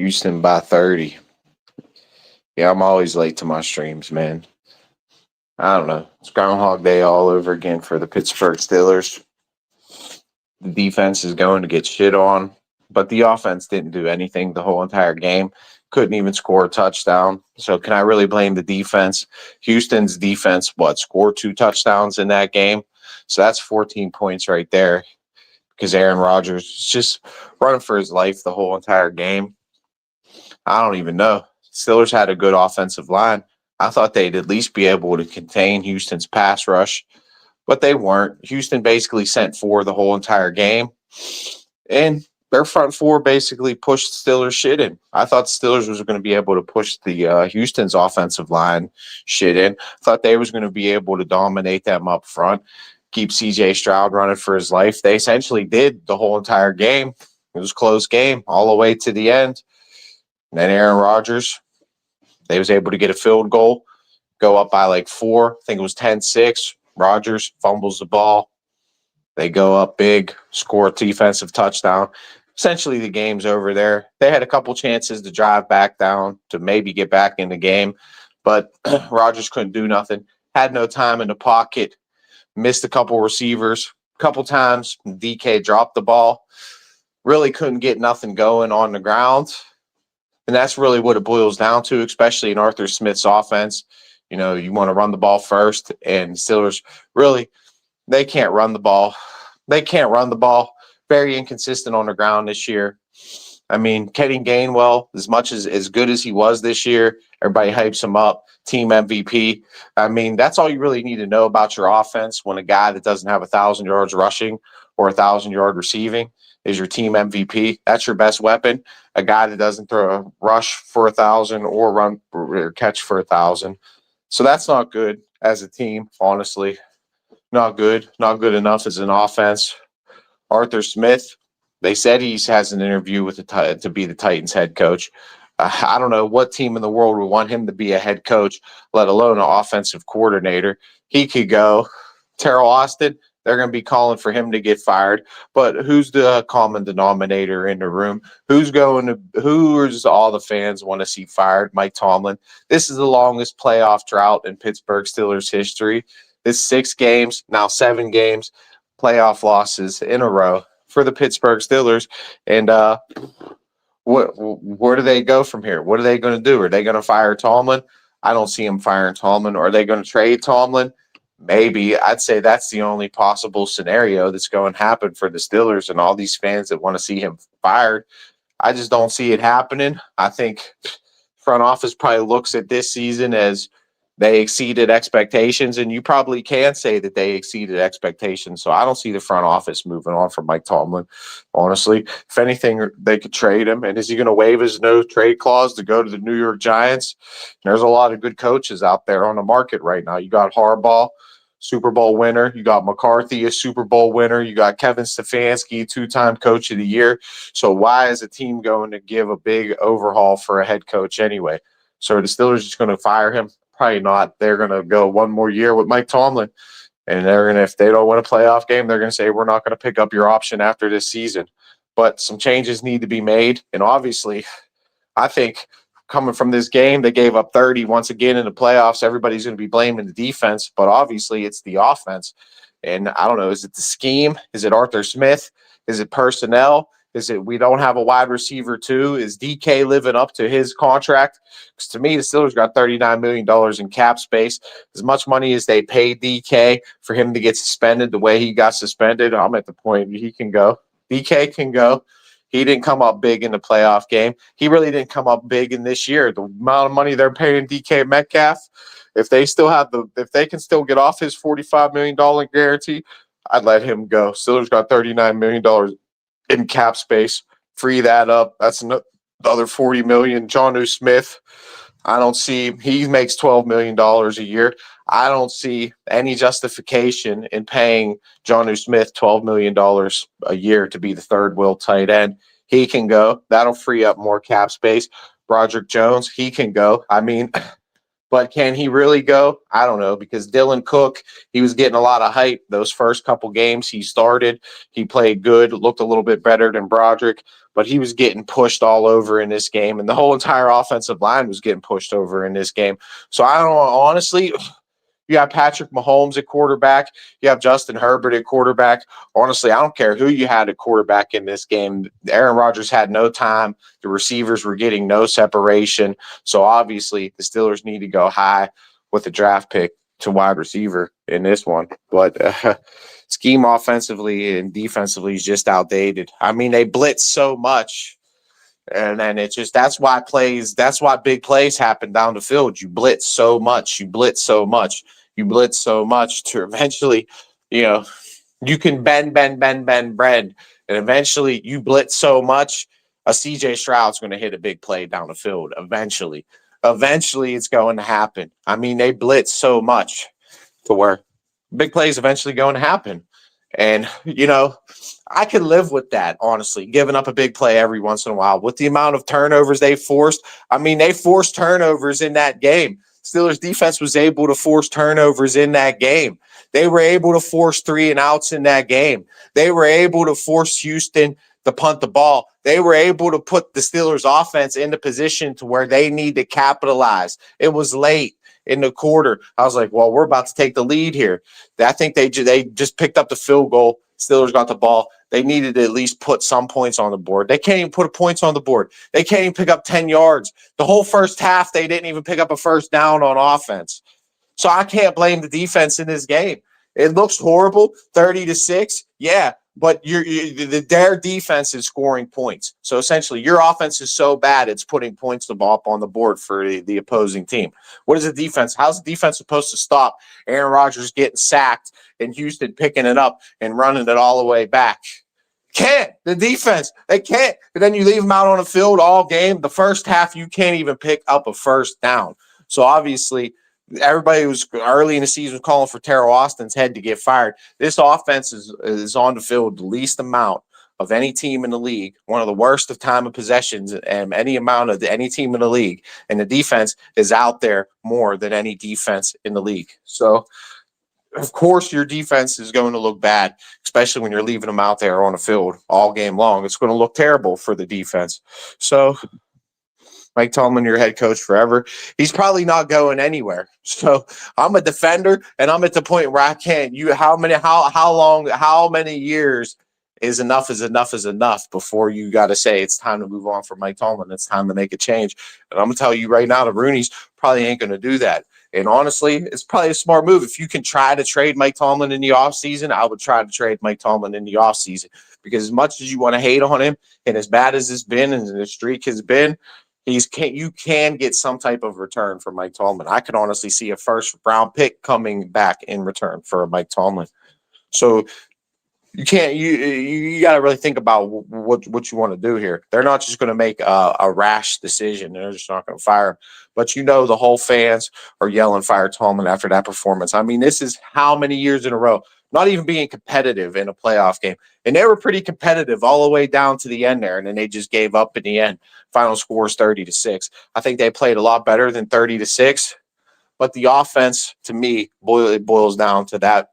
Houston by 30. Yeah, I'm always late to my streams, man. I don't know. It's Groundhog Day all over again for the Pittsburgh Steelers. The defense is going to get shit on, but the offense didn't do anything the whole entire game. Couldn't even score a touchdown. So can I really blame the defense? Houston's defense, scored 2 touchdowns in that game? So that's 14 points right there because Aaron Rodgers is just running for his life the whole entire game. I don't even know. Steelers had a good offensive line. I thought they'd at least be able to contain Houston's pass rush, but they weren't. Houston basically sent 4 the whole entire game, and their front 4 basically pushed Steelers shit in. I thought the Steelers was going to be able to push the Houston's offensive line shit in. I thought they was going to be able to dominate them up front, keep C.J. Stroud running for his life. They essentially did the whole entire game. It was a close game all the way to the end. And then Aaron Rodgers, they was able to get a field goal, go up by like 4. I think it was 10-6. Rodgers fumbles the ball. They go up big, score a defensive touchdown. Essentially, the game's over there. They had a couple chances to drive back down to maybe get back in the game, but Rodgers couldn't do nothing. Had no time in the pocket. Missed a couple receivers. A couple times, DK dropped the ball. Really couldn't get nothing going on the ground. And that's really what it boils down to, especially in Arthur Smith's offense. You know, you want to run the ball first, and Steelers really, they can't run the ball. They can't run the ball. Very inconsistent on the ground this year. I mean, Kenny Gainwell, as much as good as he was this year, everybody hypes him up, team MVP. I mean, that's all you really need to know about your offense when a guy that doesn't have 1,000 yards rushing or 1,000-yard receiving is your team MVP. That's your best weapon. A guy that doesn't throw a rush for 1,000 or run or catch for 1,000. So that's not good as a team, honestly. Not good. Not good enough as an offense. Arthur Smith, they said he has an interview with to be the Titans head coach. I don't know what team in the world would want him to be a head coach, let alone an offensive coordinator. He could go. Terrell Austin, they're going to be calling for him to get fired. But who's the common denominator in the room? Who's all the fans want to see fired? Mike Tomlin. This is the longest playoff drought in Pittsburgh Steelers history. This 6 games, now 7 games, playoff losses in a row for the Pittsburgh Steelers. And where do they go from here? What are they going to do? Are they going to fire Tomlin? I don't see them firing Tomlin. Are they going to trade Tomlin? Maybe. I'd say that's the only possible scenario that's going to happen for the Steelers and all these fans that want to see him fired. I just don't see it happening. I think front office probably looks at this season as they exceeded expectations, and you probably can say that they exceeded expectations. So I don't see the front office moving on from Mike Tomlin, honestly. If anything, they could trade him. And is he going to waive his no-trade clause to go to the New York Giants? There's a lot of good coaches out there on the market right now. You got Harbaugh, Super Bowl winner. You got McCarthy, a Super Bowl winner. You got Kevin Stefanski, 2-time coach of the year. So why is a team going to give a big overhaul for a head coach anyway? So are the Steelers just going to fire him? Probably not. They're going to go one more year with Mike Tomlin. And they're going to, if they don't win a playoff game, they're going to say, we're not going to pick up your option after this season. But some changes need to be made. And obviously, I think coming from this game, they gave up 30 once again in the playoffs. Everybody's going to be blaming the defense, but obviously it's the offense. And I don't know, is it the scheme? Is it Arthur Smith? Is it personnel? Is it we don't have a wide receiver too? Is DK living up to his contract? Because to me, the Steelers got $39 million in cap space. As much money as they paid DK for him to get suspended the way he got suspended, I'm at the point he can go. DK can go. He didn't come up big in the playoff game. He really didn't come up big in this year. The amount of money they're paying DK Metcalf, if they can still get off his $45 million guarantee, I'd let him go. Steelers got $39 million in cap space. Free that up. That's another $40 million. Jonnu Smith, I don't see. He makes $12 million a year. I don't see any justification in paying Jonnu Smith $12 million a year to be the third wheel tight end. He can go. That'll free up more cap space. Broderick Jones, he can go. I mean, But can he really go? I don't know, because Dylan Cook, he was getting a lot of hype those first couple games he started. He played good, looked a little bit better than Broderick, but he was getting pushed all over in this game, and the whole entire offensive line was getting pushed over in this game. So I don't know, honestly. You have Patrick Mahomes at quarterback. You have Justin Herbert at quarterback. Honestly, I don't care who you had at quarterback in this game. Aaron Rodgers had no time. The receivers were getting no separation. So obviously, the Steelers need to go high with the draft pick to wide receiver in this one. But scheme offensively and defensively is just outdated. I mean, they blitz so much. And then it's just that's why big plays happen down the field. You blitz so much to eventually, you can bend. And eventually you blitz so much, a CJ Stroud's going to hit a big play down the field. Eventually it's going to happen. I mean, they blitz so much to where big plays eventually going to happen. And, I could live with that, honestly, giving up a big play every once in a while. With the amount of turnovers they forced, I mean, they forced turnovers in that game. Steelers defense was able to force turnovers in that game. They were able to force 3-and-outs in that game. They were able to force Houston to punt the ball. They were able to put the Steelers offense into position to where they need to capitalize. It was late in the quarter. I was like, well, we're about to take the lead here. I think they just picked up the field goal. Steelers got the ball. They needed to at least put some points on the board. They can't even put points on the board. They can't even pick up 10 yards. The whole first half, they didn't even pick up a first down on offense. So I can't blame the defense in this game. It looks horrible, 30-6. Yeah, but their defense is scoring points. So essentially, your offense is so bad, it's putting points up on the board for the opposing team. What is the defense? How's the defense supposed to stop Aaron Rodgers getting sacked and Houston picking it up and running it all the way back? Can't. The defense, they can't. And then you leave them out on the field all game. The first half, you can't even pick up a first down. So obviously, everybody was early in the season calling for Terrell Austin's head to get fired. This offense is on the field the least amount of any team in the league, one of the worst of time of possessions and any amount of any team in the league. And the defense is out there more than any defense in the league. So, of course, your defense is going to look bad, especially when you're leaving them out there on the field all game long. It's going to look terrible for the defense. So, Mike Tomlin, your head coach forever. He's probably not going anywhere. So I'm a defender, and I'm at the point where I can't. How many years is enough before you got to say it's time to move on from Mike Tomlin. It's time to make a change. And I'm gonna tell you right now, the Rooney's probably ain't gonna do that. And honestly, it's probably a smart move. If you can try to trade Mike Tomlin in the offseason, I would try to trade Mike Tomlin in the offseason. Because as much as you want to hate on him, and as bad as it's been and the streak has been, you can get some type of return for Mike Tomlin. I could honestly see a first-round pick coming back in return for Mike Tomlin. So you can't. You got to really think about what you want to do here. They're not just going to make a rash decision. They're just not going to fire him. But the whole fans are yelling fire Tomlin after that performance. I mean, this is how many years in a row not even being competitive in a playoff game. And they were pretty competitive all the way down to the end there, and then they just gave up in the end. Final score is 30-6. I think they played a lot better than 30-6, but the offense, to me, boils down to that.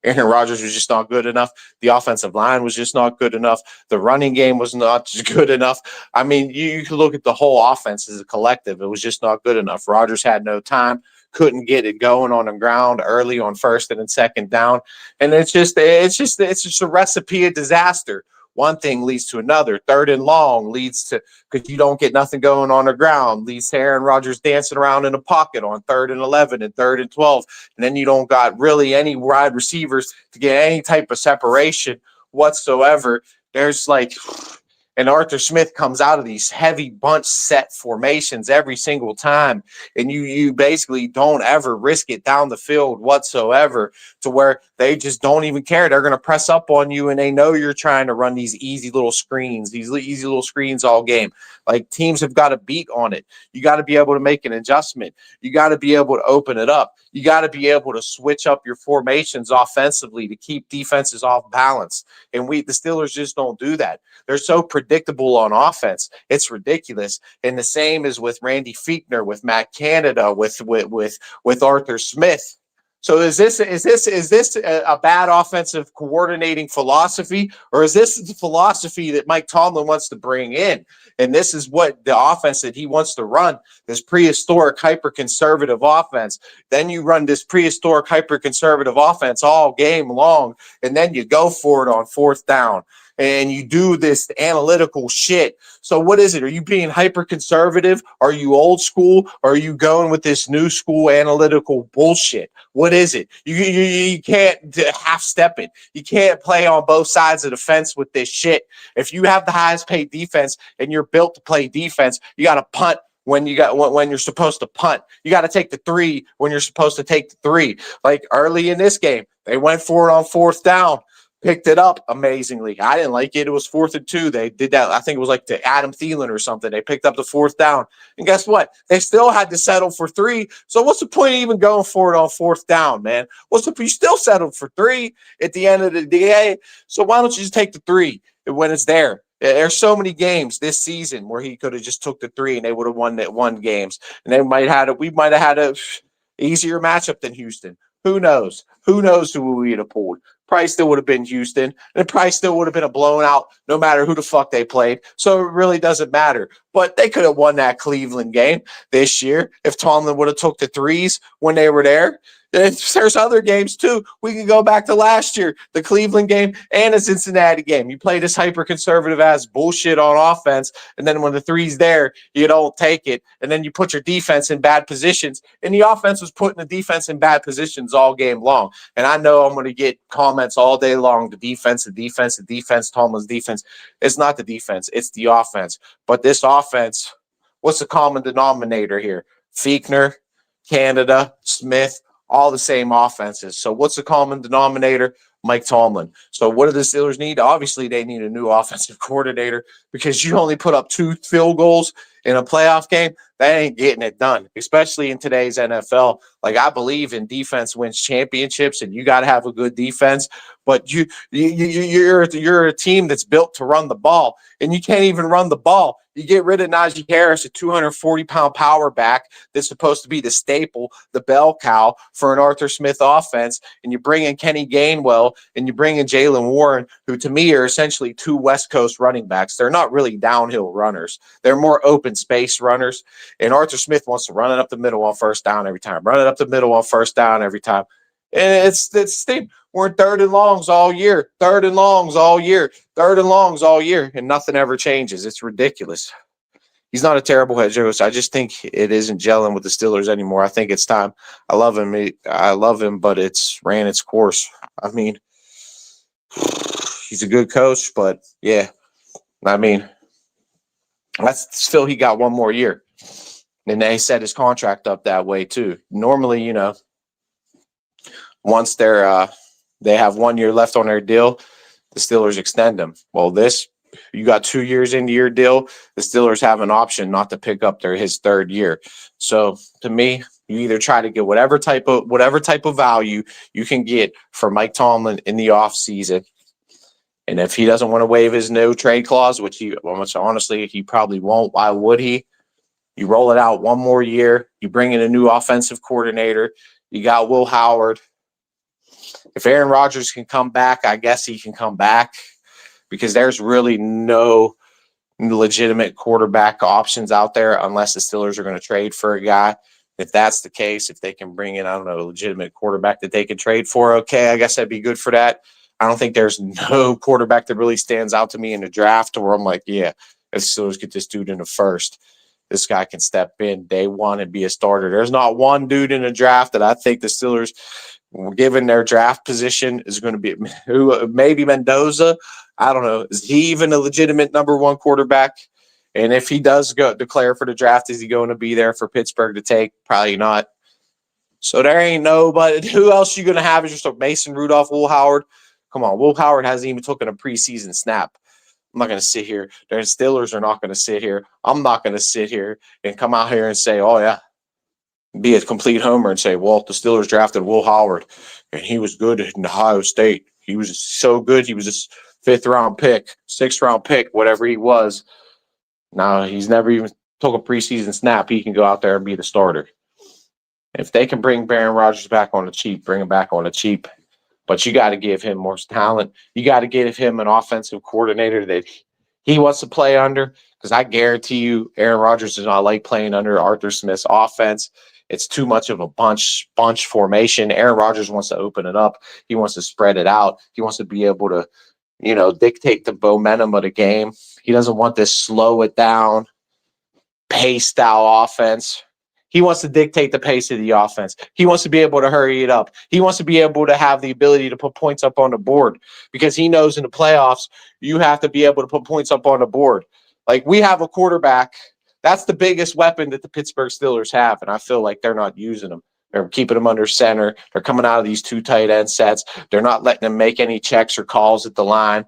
Aaron Rodgers was just not good enough. The offensive line was just not good enough. The running game was not good enough. I mean, you can look at the whole offense as a collective. It was just not good enough. Rodgers had no time, couldn't get it going on the ground early on first and then second down. And it's just a recipe of disaster. One thing leads to another. Third and long leads to, because you don't get nothing going on the ground, leads to Aaron Rodgers dancing around in the pocket on 3rd and 11 and 3rd and 12. And then you don't got really any wide receivers to get any type of separation whatsoever. There's and Arthur Smith comes out of these heavy bunch set formations every single time. And you basically don't ever risk it down the field whatsoever, to where they just don't even care. They're going to press up on you, and they know you're trying to run these easy little screens all game. Teams have got to beat on it. You got to be able to make an adjustment. You got to be able to open it up. You got to be able to switch up your formations offensively to keep defenses off balance. And the Steelers just don't do that. They're so predictable predictable on offense. It's ridiculous. And the same is with Randy Fichtner, with Matt Canada, with Arthur Smith. So is this a bad offensive coordinating philosophy, or is this the philosophy that Mike Tomlin wants to bring in? And this is what the offense that he wants to run, this prehistoric, hyper-conservative offense. Then you run this prehistoric, hyper-conservative offense all game long, and then you go for it on fourth down. And you do this analytical shit. So what is it? Are you being hyper-conservative? Are you old school? Or are you going with this new school analytical bullshit? What is it? You can't half-step it. You can't play on both sides of the fence with this shit. If you have the highest paid defense and you're built to play defense, you got to punt when you're supposed to punt. You got to take the 3 when you're supposed to take the 3. Like early in this game, they went for it on fourth down. Picked it up amazingly. I didn't like it. It was 4th and 2. They did that. I think it was like to Adam Thielen or something. They picked up the fourth down. And guess what? They still had to settle for 3. So what's the point of even going for it on fourth down, man? You still settled for 3 at the end of the day. So why don't you just take the 3 when it's there? There's so many games this season where he could have just took the 3 and they would have won games. And we might have had a easier matchup than Houston. Who knows? Who knows who we'd have pulled? Probably still would have been Houston, and it probably still would have been a blowout no matter who the fuck they played. So it really doesn't matter. But they could have won that Cleveland game this year if Tomlin would have took the 3s when they were there. There's other games too. We can go back to last year, the Cleveland game and the Cincinnati game. You play this hyper-conservative ass bullshit on offense, and then when the 3's there, you don't take it, and then you put your defense in bad positions. And the offense was putting the defense in bad positions all game long. And I know I'm going to get comments all day long, the defense, Tomlin's defense. It's not the defense, it's the offense. But this offense, what's the common denominator here? Fichtner, Canada, Smith, all the same offenses. So what's the common denominator? Mike Tomlin. So what do the Steelers need? Obviously, they need a new offensive coordinator because you only put up 2 field goals in a playoff game. That ain't getting it done, especially in today's NFL. Like, I believe in defense wins championships, and you got to have a good defense. But you're a team that's built to run the ball, and you can't even run the ball. You get rid of Najee Harris, a 240-pound power back that's supposed to be the staple, the bell cow for an Arthur Smith offense, and you bring in Kenny Gainwell, and you bring in Jalen Warren, who to me are essentially 2 West Coast running backs. They're not really downhill runners. They're more open space runners, and Arthur Smith wants to run it up the middle on first down every time. And it's we're in 3rd and longs all year, and nothing ever changes. It's ridiculous. He's not a terrible head coach. I just think it isn't gelling with the Steelers anymore. I think it's time. I love him, but it's ran its course. I mean, he's a good coach, but yeah, I mean, that's still, he got 1 more year. And they set his contract up that way too. Normally, once they have 1 year left on their deal, the Steelers extend them. Well, you got 2 years into your deal. The Steelers have an option not to pick up his 3rd year. So to me, you either try to get whatever type of value you can get for Mike Tomlin in the offseason. And if he doesn't want to waive his no trade clause, which honestly he probably won't, why would he? You roll it out 1 more year. You bring in a new offensive coordinator. You got Will Howard. If Aaron Rodgers can come back, I guess he can come back because there's really no legitimate quarterback options out there unless the Steelers are going to trade for a guy. If that's the case, if they can bring in, I don't know, a legitimate quarterback that they can trade for, okay, I guess that'd be good for that. I don't think there's no quarterback that really stands out to me in the draft where I'm like, yeah, if the Steelers get this dude in the 1st, this guy can step in day 1 and be a starter. There's not one dude in the draft that I think the Steelers, given their draft position, is going to be maybe Mendoza. I don't know. Is he even a legitimate number 1 quarterback? And if he does go declare for the draft, is he going to be there for Pittsburgh to take? Probably not. So there ain't nobody. Who else you going to have is just a Mason Rudolph, Will Howard? Come on, Will Howard hasn't even taken a preseason snap. I'm not going to sit here. The Steelers are not going to sit here. I'm not going to sit here and come out here and say, oh, yeah, be a complete homer and say, well, the Steelers drafted Will Howard, and he was good in Ohio State. He was so good. He was just 5th-round pick, 6th-round pick, whatever he was. Now, he's never even took a preseason snap. He can go out there and be the starter. If they can bring Aaron Rodgers back on the cheap, bring him back on the cheap. But you got to give him more talent. You got to give him an offensive coordinator that he wants to play under, because I guarantee you Aaron Rodgers does not like playing under Arthur Smith's offense. It's too much of a bunch formation. Aaron Rodgers wants to open it up. He wants to spread it out. He wants to be able to, dictate the momentum of the game. He doesn't want this slow it down, pace style offense. He wants to dictate the pace of the offense. He wants to be able to hurry it up. He wants to be able to have the ability to put points up on the board, because he knows in the playoffs, you have to be able to put points up on the board. Like, we have a quarterback. That's the biggest weapon that the Pittsburgh Steelers have, and I feel like they're not using them. They're keeping them under center. They're coming out of these 2 tight end sets. They're not letting them make any checks or calls at the line.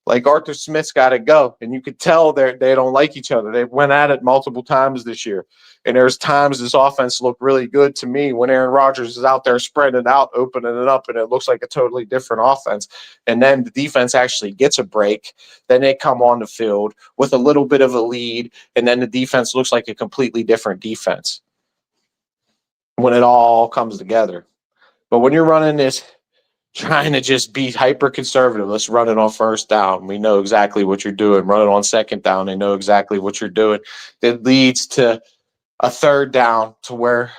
Like, Arthur Smith's got to go, and you could tell they don't like each other. They went at it multiple times this year, and there's times this offense looked really good to me when Aaron Rodgers is out there spreading it out, opening it up, and it looks like a totally different offense. And then the defense actually gets a break. Then they come on the field with a little bit of a lead, and then the defense looks like a completely different defense when it all comes together. But when you're running this, trying to just be hyper conservative, let's run it on 1st down. We know exactly what you're doing. Run it on 2nd down. They know exactly what you're doing. It leads to a 3rd down to where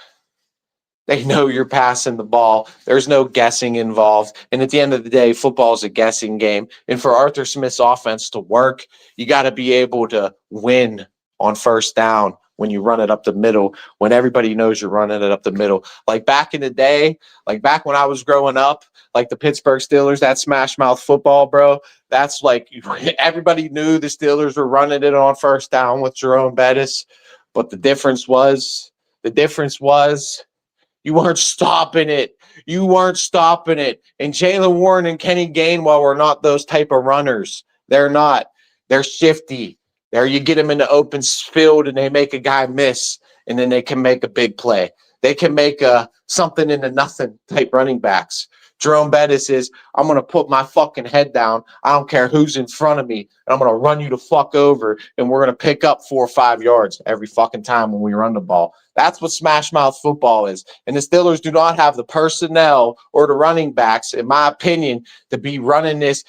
they know you're passing the ball. There's no guessing involved. And at the end of the day, football is a guessing game. And for Arthur Smith's offense to work, you got to be able to win on 1st down when you run it up the middle, when everybody knows you're running it up the middle. Like back in the day, like back when I was growing up, like the Pittsburgh Steelers, that smash mouth football, bro, that's like everybody knew the Steelers were running it on 1st down with Jerome Bettis. But the difference was you weren't stopping it. You weren't stopping it. And Jaylen Warren and Kenny Gainwell were not those type of runners. They're not. They're shifty. There you get them in the open field and they make a guy miss, and then they can make a big play. They can make a something into nothing type running backs. Jerome Bettis is, I'm going to put my fucking head down. I don't care who's in front of me, and I'm going to run you the fuck over, and we're going to pick up 4 or 5 yards every fucking time when we run the ball. That's what smash mouth football is. And the Steelers do not have the personnel or the running backs, in my opinion, to be running this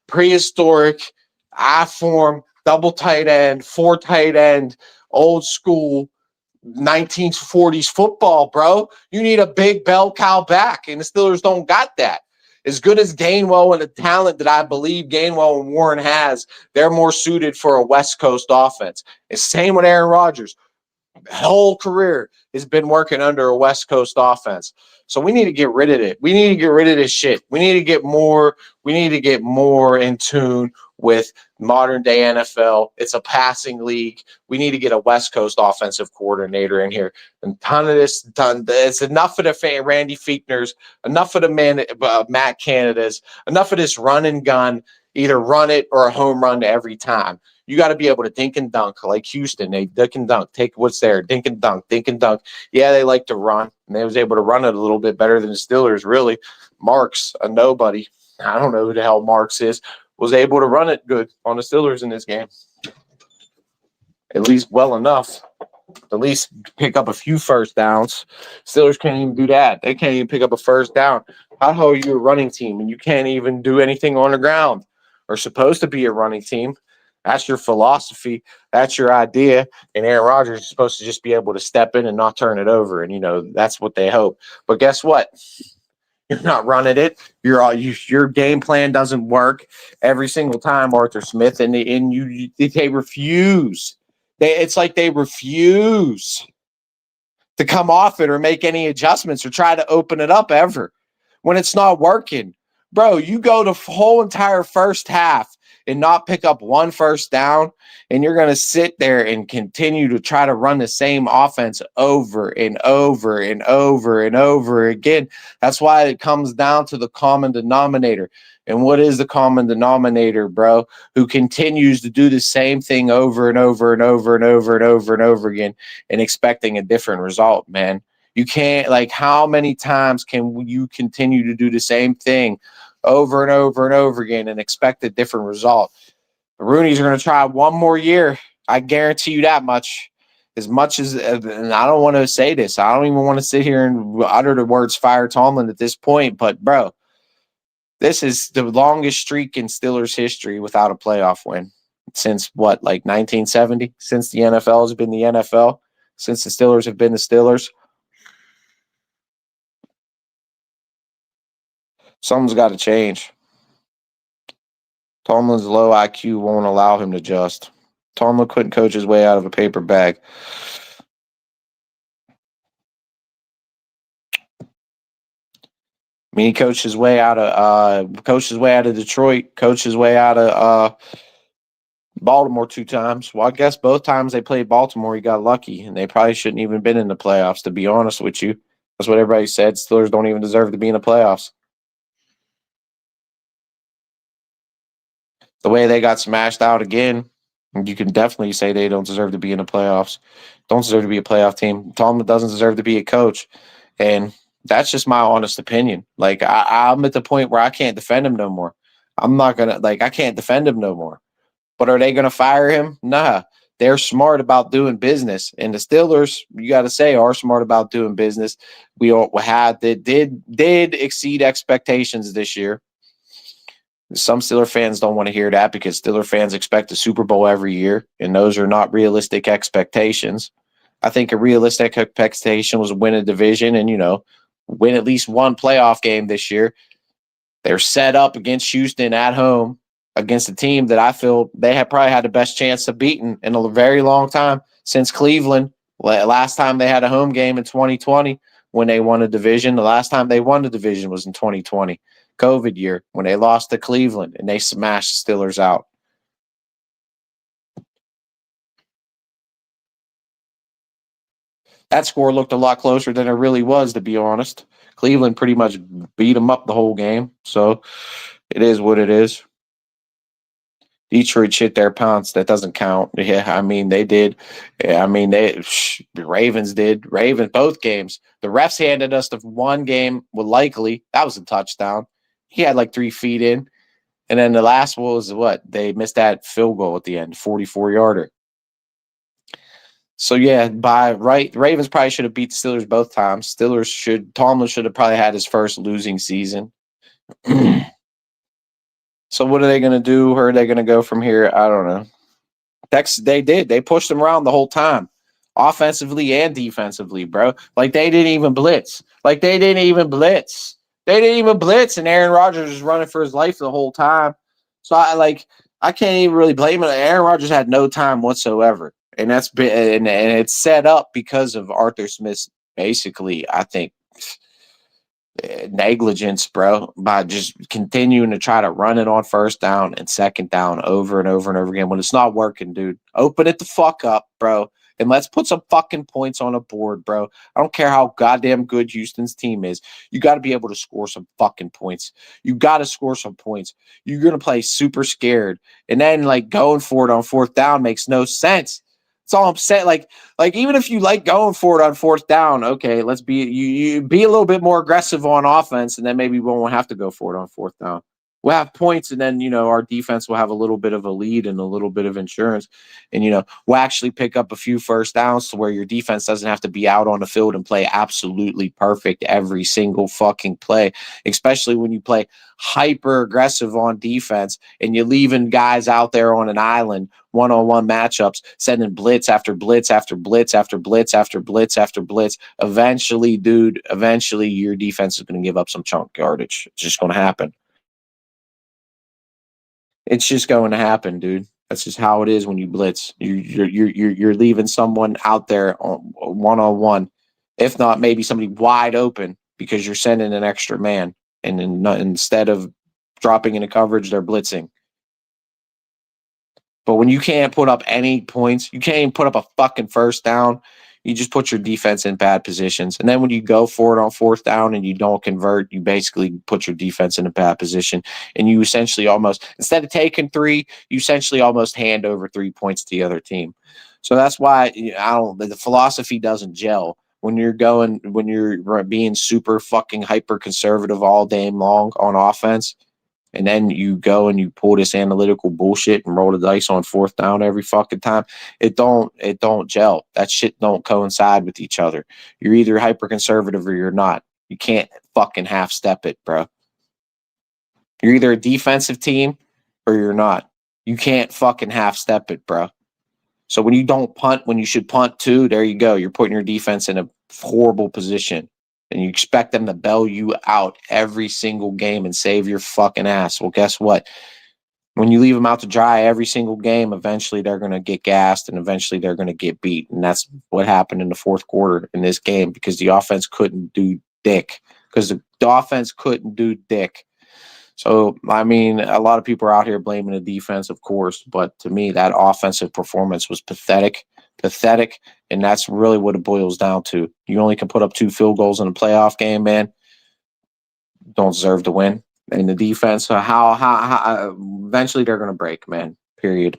prehistoric, I-form, double tight end, 4 tight end, old school 1940s football, bro. You need a big bell cow back, and the Steelers don't got that. As good as Gainwell and the talent that I believe Gainwell and Warren has, they're more suited for a West Coast offense. It's same with Aaron Rodgers. Whole career has been working under a West Coast offense. So we need to get rid of it. We need to get rid of this shit. We need to get more in tune with modern day NFL. It's a passing league. We need to get a West Coast offensive coordinator in here. And ton of this done. It's enough of the Randy Fichtners, enough of the Matt Canada's, enough of this run and gun, either run it or a home run every time. You got to be able to dink and dunk like Houston. They dink and dunk, take what's there, dink and dunk, dink and dunk. Yeah, they like to run, and they was able to run it a little bit better than the Steelers, really. Marks, a nobody. I don't know who the hell Marks is, was able to run it good on the Steelers in this game. At least well enough. At least pick up a few 1st downs. Steelers can't even do that. They can't even pick up a 1st down. How the hell are you a running team and you can't even do anything on the ground? Or supposed to be a running team. That's your philosophy. That's your idea. And Aaron Rodgers is supposed to just be able to step in and not turn it over. And, that's what they hope. But guess what? You're not running it. Your game plan doesn't work every single time, Arthur Smith. And they refuse. It's like they refuse to come off it or make any adjustments or try to open it up ever when it's not working. Bro, you go the whole entire first half and not pick up 1 1st down, and you're going to sit there and continue to try to run the same offense over and over and over and over again. That's why it comes down to the common denominator. And what is the common denominator, bro? Who continues to do the same thing over and over and over and over and over and over again and expecting a different result, man. You can't, how many times can you continue to do the same thing over and over and over again and expect a different result. The Rooney's are going to try one more year. I guarantee you that much. As much as, and I don't want to say this, I don't even want to sit here and utter the words fire Tomlin at this point, but bro, this is the longest streak in Steelers history without a playoff win since what, like 1970? Since the NFL has been the NFL? Since the Steelers have been the Steelers? Something's got to change. Tomlin's low IQ won't allow him to adjust. Tomlin couldn't coach his way out of a paper bag. I mean, he coached his way out of Detroit, coached his way out of Baltimore 2 times. Well, I guess both times they played Baltimore, he got lucky, and they probably shouldn't even been in the playoffs, to be honest with you. That's what everybody said. Steelers don't even deserve to be in the playoffs. The way they got smashed out again, you can definitely say they don't deserve to be in the playoffs. Don't deserve to be a playoff team. Tomlin doesn't deserve to be a coach. And that's just my honest opinion. Like, I'm at the point where I can't defend him no more. I'm not going to, I can't defend him no more. But are they going to fire him? Nah. They're smart about doing business. And the Steelers, you got to say, are smart about doing business. We all had that did exceed expectations this year. Some Steeler fans don't want to hear that because Steeler fans expect a Super Bowl every year, and those are not realistic expectations. I think a realistic expectation was win a division and, win at least one playoff game this year. They're set up against Houston at home against a team that I feel they have probably had the best chance of beating in a very long time since Cleveland. Last time they had a home game in 2020 when they won a division. The last time they won the division was in 2020, COVID year, when they lost to Cleveland and they smashed Steelers out. That score looked a lot closer than it really was, to be honest. Cleveland pretty much beat them up the whole game. So it is what it is. Detroit shit their pants. That doesn't count. Yeah, I mean, they did. Yeah, I mean, the Ravens did. Ravens, both games. The refs handed us the one game with Likely. That was a touchdown. He had like 3 feet in. And then the last one was what? They missed that field goal at the end, 44-yarder. So, yeah, by right, Ravens probably should have beat the Steelers both times. Tomlin should have probably had his first losing season. So what are they going to do? Where are they going to go from here? I don't know. They did. They pushed them around the whole time, offensively and defensively, bro. Like, they didn't even blitz. They didn't even blitz, and Aaron Rodgers was running for his life the whole time. So, I can't even really blame it. Aaron Rodgers had no time whatsoever, and that's been and it's set up because of Arthur Smith's basically, I think, negligence, bro, by just continuing to try to run it on first down and second down over and over and over again when it's not working, dude. Open it the fuck up, bro, and let's put some fucking points on a board, bro. I don't care how goddamn good Houston's team is. You got to be able to score some fucking points. You got to score some points. You're going to play super scared, and then going for it on fourth down makes no sense. That's all I'm saying. Even if you like going for it on fourth down, okay, let's you be a little bit more aggressive on offense, and then maybe we won't have to go for it on fourth down. We'll have points, and then our defense will have a little bit of a lead and a little bit of insurance, and we'll actually pick up a few first downs to where your defense doesn't have to be out on the field and play absolutely perfect every single fucking play, especially when you play hyper aggressive on defense and you're leaving guys out there on an island, one-on-one matchups, sending blitz after blitz after blitz after blitz after blitz after blitz. Eventually, your defense is going to give up some chunk yardage. It's just going to happen. It's just going to happen, dude. That's just how it is when you blitz. You're leaving someone out there one-on-one, if not maybe somebody wide open, because you're sending an extra man, and instead of dropping into coverage, they're blitzing. But when you can't put up any points, you can't even put up a fucking first down, you just put your defense in bad positions. And then when you go for it on fourth down and you don't convert, you basically put your defense in a bad position. And you essentially almost, instead of taking 3, you essentially almost hand over 3 points to the other team. So that's why the philosophy doesn't gel when you're being super fucking hyper conservative all day long on offense. and then you go and you pull this analytical bullshit and roll the dice on fourth down every fucking time. It don't gel. That shit don't coincide with each other. You're either hyper conservative or you're not. You can't fucking half step it, bro. You're either a defensive team or you're not. You can't fucking half step it, bro. So when you don't punt when you should punt too, there you go. You're putting your defense in a horrible position. And you expect them to bail you out every single game and save your fucking ass. Well, guess what? When you leave them out to dry every single game, eventually they're going to get gassed and eventually they're going to get beat. And that's what happened in the fourth quarter in this game because the offense couldn't do dick. Because the offense couldn't do dick. So, I mean, a lot of people are out here blaming the defense, of course, but to me, that offensive performance was pathetic, and that's really what it boils down to. You only can put up 2 field goals in a playoff game, man. Don't deserve to win. And the defense, how eventually they're going to break, man, period.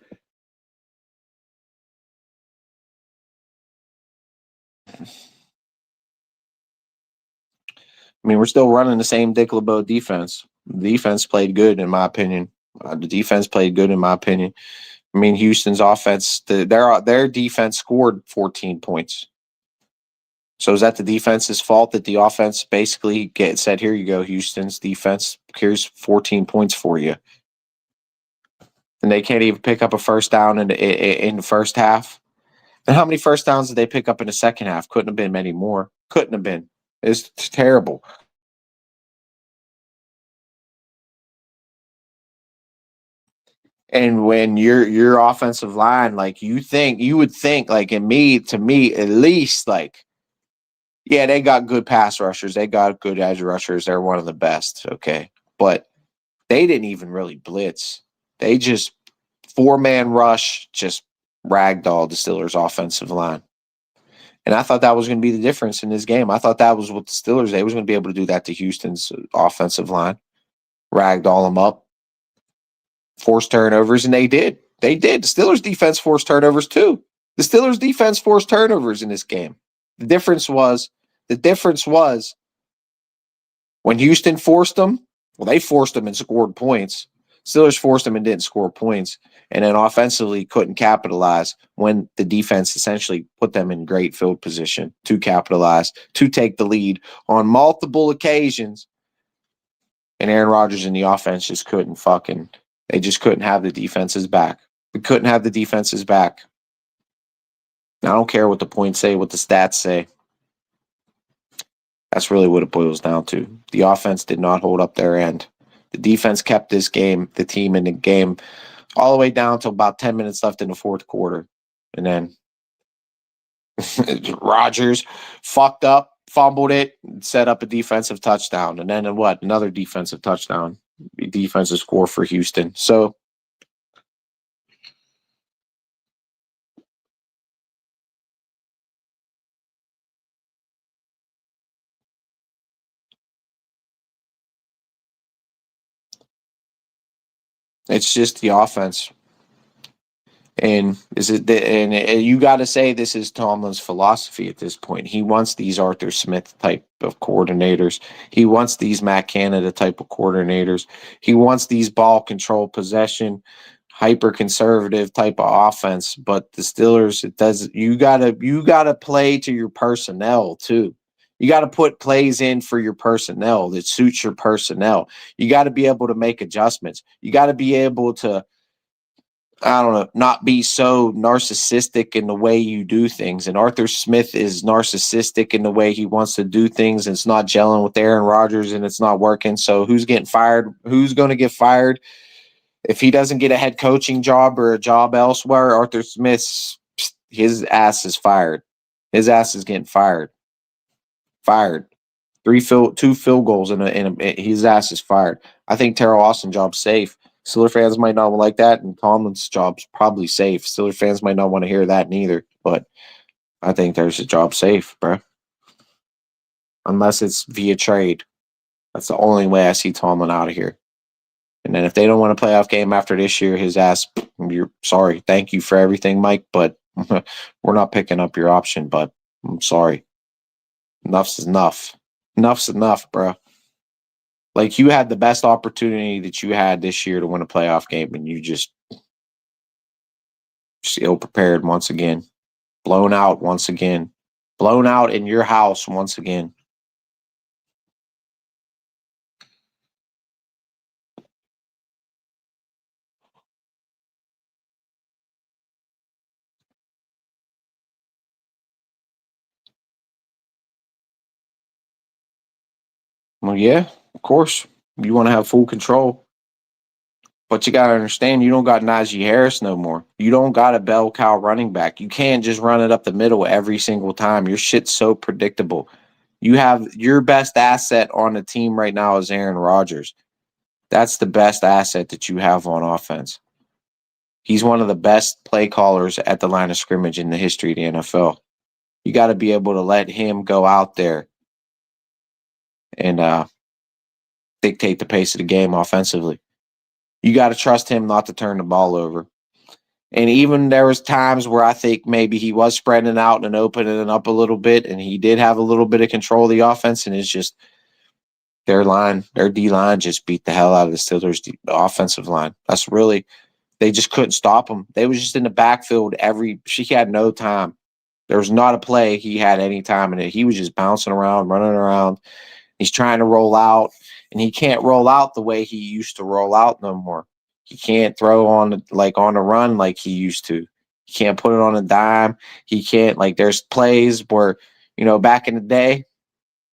I mean, we're still running the same Dick LeBeau defense. The defense played good, in my opinion. The defense played good, in my opinion. I mean, Houston's offense, their defense scored 14 points. So is that the defense's fault that the offense basically said, here you go, Houston's defense, here's 14 points for you. And they can't even pick up a first down in the first half. And how many first downs did they pick up in the second half? Couldn't have been many more. Couldn't have been. It's terrible. And when your offensive line, like you would think, like to me at least, like, yeah, they got good pass rushers, they got good edge rushers, they're one of the best, okay, but they didn't even really blitz. They just 4-man rush, just ragdolled the Steelers' offensive line. And I thought that was going to be the difference in this game. I thought that was what the Steelers, they was going to be able to do that to Houston's offensive line, ragdoll them up. Forced turnovers, and they did. They did. The Steelers' defense forced turnovers too. The Steelers' defense forced turnovers in this game. The difference was when Houston forced them, well, they forced them and scored points. Steelers forced them and didn't score points, and then offensively couldn't capitalize when the defense essentially put them in great field position to capitalize, to take the lead on multiple occasions. And Aaron Rodgers and the offense just couldn't they just couldn't have the defenses back. We couldn't have the defenses back. I don't care what the points say, what the stats say. That's really what it boils down to. The offense did not hold up their end. The defense kept the team in the game, all the way down to about 10 minutes left in the fourth quarter. And then Rodgers fucked up, fumbled it, set up a defensive touchdown. And then another defensive touchdown. Defensive score for Houston. So it's just the offense. And you got to say this is Tomlin's philosophy at this point. He wants these Arthur Smith type of coordinators. He wants these Matt Canada type of coordinators. He wants these ball control possession, hyper conservative type of offense. But the Steelers, you gotta play to your personnel too. You got to put plays in for your personnel that suits your personnel. You got to be able to make adjustments. You got to be able to, I don't know, not be so narcissistic in the way you do things. And Arthur Smith is narcissistic in the way he wants to do things. And it's not gelling with Aaron Rodgers and it's not working. So who's getting fired? Who's going to get fired? If he doesn't get a head coaching job or a job elsewhere, Arthur Smith's, his ass is fired. His ass is getting fired. Fired. 2 field goals his ass is fired. I think Terrell Austin's job's safe. Steelers fans might not like that, and Tomlin's job's probably safe. Steelers fans might not want to hear that neither, but I think there's a job safe, bro. Unless it's via trade. That's the only way I see Tomlin out of here. And then if they don't want a playoff game after this year, his ass, you're sorry. Thank you for everything, Mike, but we're not picking up your option, but I'm sorry. Enough's enough. Enough's enough, bro. Like, you had the best opportunity that you had this year to win a playoff game, and you just ill-prepared once again. Blown out once again. Blown out in your house once again. Well, yeah, of course. You want to have full control. But you got to understand, you don't got Najee Harris no more. You don't got a bell cow running back. You can't just run it up the middle every single time. Your shit's so predictable. You have your best asset on the team right now is Aaron Rodgers. That's the best asset that you have on offense. He's one of the best play callers at the line of scrimmage in the history of the NFL. You got to be able to let him go out there and dictate the pace of the game offensively. You got to trust him not to turn the ball over. And even there was times where I think maybe he was spreading it out and opening it up a little bit, and he did have a little bit of control of the offense, and it's just their D-line just beat the hell out of the Steelers' offensive line. That's really, they just couldn't stop him. They was just in the backfield she had no time. There was not a play he had any time in it. He was just bouncing around, running around. He's trying to roll out, and he can't roll out the way he used to roll out no more. He can't throw on the run like he used to. He can't put it on a dime. He can't, there's plays where, back in the day,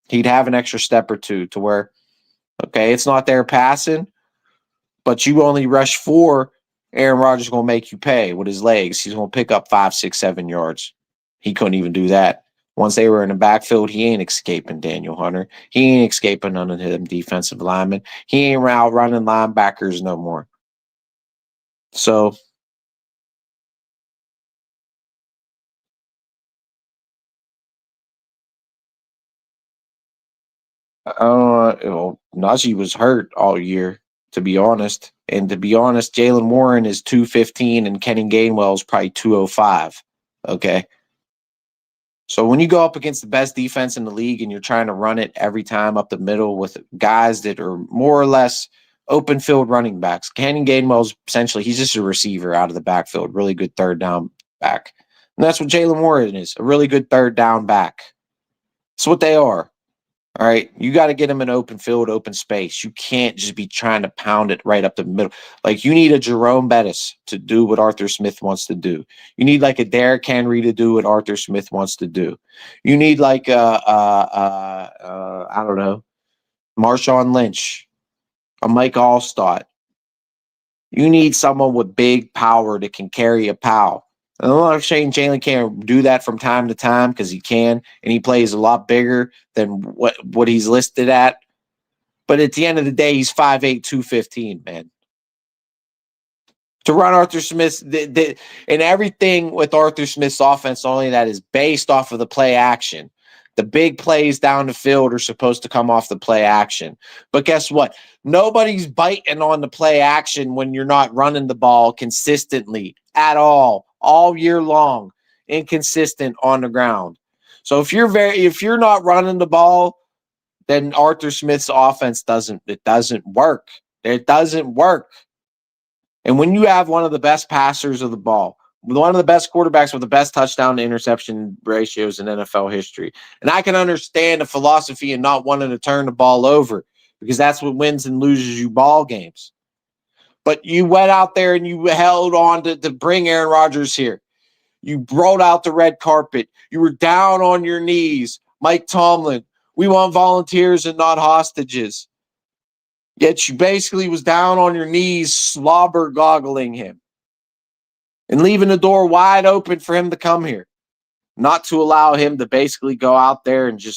he'd have an extra step or two to where, okay, it's not there passing, but you only rush 4. Aaron Rodgers is going to make you pay with his legs. He's going to pick up 5, 6, 7 yards. He couldn't even do that. Once they were in the backfield, he ain't escaping Daniel Hunter. He ain't escaping none of them defensive linemen. He ain't outrunning linebackers no more. So, Najee was hurt all year, to be honest. And to be honest, Jalen Warren is 215 and Kenny Gainwell is probably 205. Okay. So when you go up against the best defense in the league and you're trying to run it every time up the middle with guys that are more or less open field running backs, Kenny Gainwell's essentially, he's just a receiver out of the backfield, really good third down back. And that's what Jalen Warren is, a really good third down back. That's what they are. All right, you got to get them in open field, open space. You can't just be trying to pound it right up the middle. Like, you need a Jerome Bettis to do what Arthur Smith wants to do. You need a Derrick Henry to do what Arthur Smith wants to do. You need I don't know, Marshawn Lynch, a Mike Allstott. You need someone with big power that can carry a pal. I'm not saying Jalen can't do that from time to time, because he can, and he plays a lot bigger than what he's listed at. But at the end of the day, he's 5'8", 215, man. To run Arthur Smith's and everything with Arthur Smith's offense, only that is based off of the play action. The big plays down the field are supposed to come off the play action. But guess what? Nobody's biting on the play action when you're not running the ball consistently at all year long, inconsistent on the ground. So if you're not running the ball, then Arthur Smith's offense doesn't work. It doesn't work. And when you have one of the best passers of the ball, one of the best quarterbacks with the best touchdown to interception ratios in NFL history. And I can understand the philosophy and not wanting to turn the ball over, because that's what wins and loses you ball games. But you went out there and you held on to bring Aaron Rodgers here. You rolled out the red carpet. You were down on your knees. Mike Tomlin, we want volunteers and not hostages. Yet you basically was down on your knees, slobber goggling him and leaving the door wide open for him to come here, not to allow him to basically go out there and you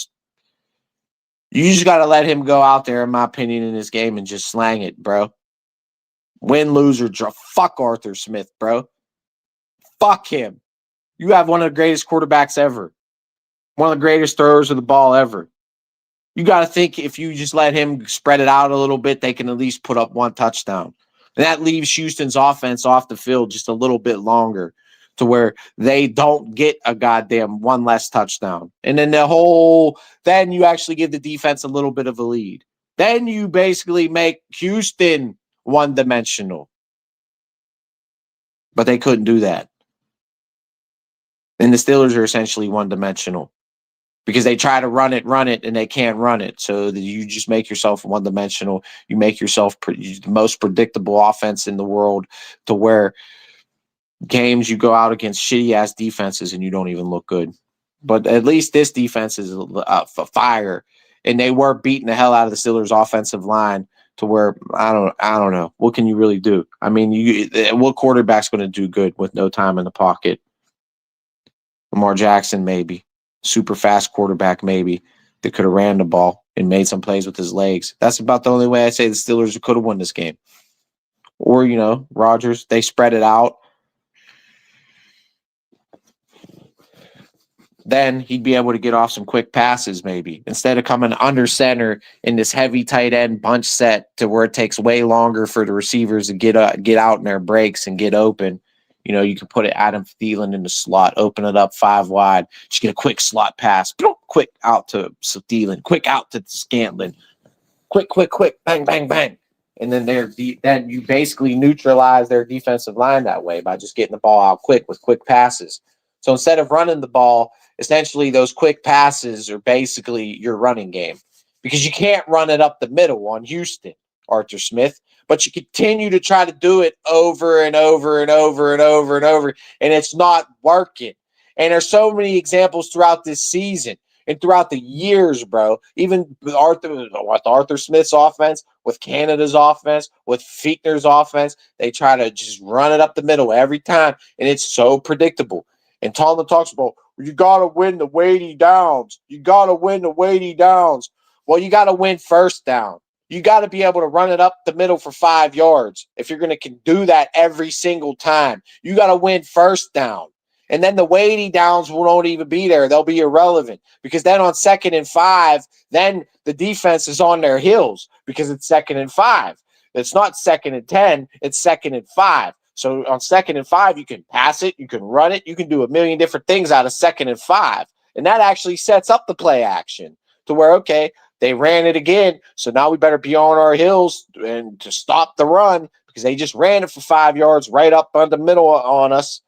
just got to let him go out there, in my opinion, in this game and just slang it, bro. Win, lose, or draw. Fuck Arthur Smith, bro. Fuck him. You have one of the greatest quarterbacks ever. One of the greatest throwers of the ball ever. You got to think, if you just let him spread it out a little bit, they can at least put up one touchdown. And that leaves Houston's offense off the field just a little bit longer, to where they don't get a goddamn one less touchdown. And then then you actually give the defense a little bit of a lead. Then you basically make Houston one-dimensional. But they couldn't do that. And the Steelers are essentially one-dimensional because they try to run it, and they can't run it. So you just make yourself one-dimensional. You make yourself the most predictable offense in the world to where games you go out against shitty-ass defenses and you don't even look good. But at least this defense is fire, and they were beating the hell out of the Steelers' offensive line to where I don't know. What can you really do? I mean, what quarterback's going to do good with no time in the pocket? Lamar Jackson, maybe. Super fast quarterback, maybe. That could have ran the ball and made some plays with his legs. That's about the only way I say the Steelers could have won this game. Or, Rodgers, they spread it out. Then he'd be able to get off some quick passes, maybe, instead of coming under center in this heavy tight end bunch set to where it takes way longer for the receivers to get out in their breaks and get open. You can put it Adam Thielen in the slot, open it up 5 wide, just get a quick slot pass, quick out to Thielen, quick out to Scantlin, quick, bang, bang, bang. And then then you basically neutralize their defensive line that way by just getting the ball out quick with quick passes. So instead of running the ball, essentially those quick passes are basically your running game because you can't run it up the middle on Houston, Arthur Smith, but you continue to try to do it over and over and over and over and over, and it's not working. And there's so many examples throughout this season and throughout the years, bro. Even with Arthur Smith's offense, with Canada's offense, with Fichtner's offense, they try to just run it up the middle every time, and it's so predictable. And Tomlin talks about, you got to win the weighty downs. You got to win the weighty downs. Well, you got to win first down. You got to be able to run it up the middle for 5 yards. If you're going to do that every single time, you got to win first down. And then the weighty downs won't even be there. They'll be irrelevant because then on 2nd and 5, then the defense is on their heels because it's 2nd and 5. It's not 2nd and 10. It's 2nd and 5. So on 2nd and 5, you can pass it, you can run it, you can do a million different things out of 2nd and 5. And that actually sets up the play action to where, okay, they ran it again, so now we better be on our heels and to stop the run because they just ran it for 5 yards right up on the middle on us.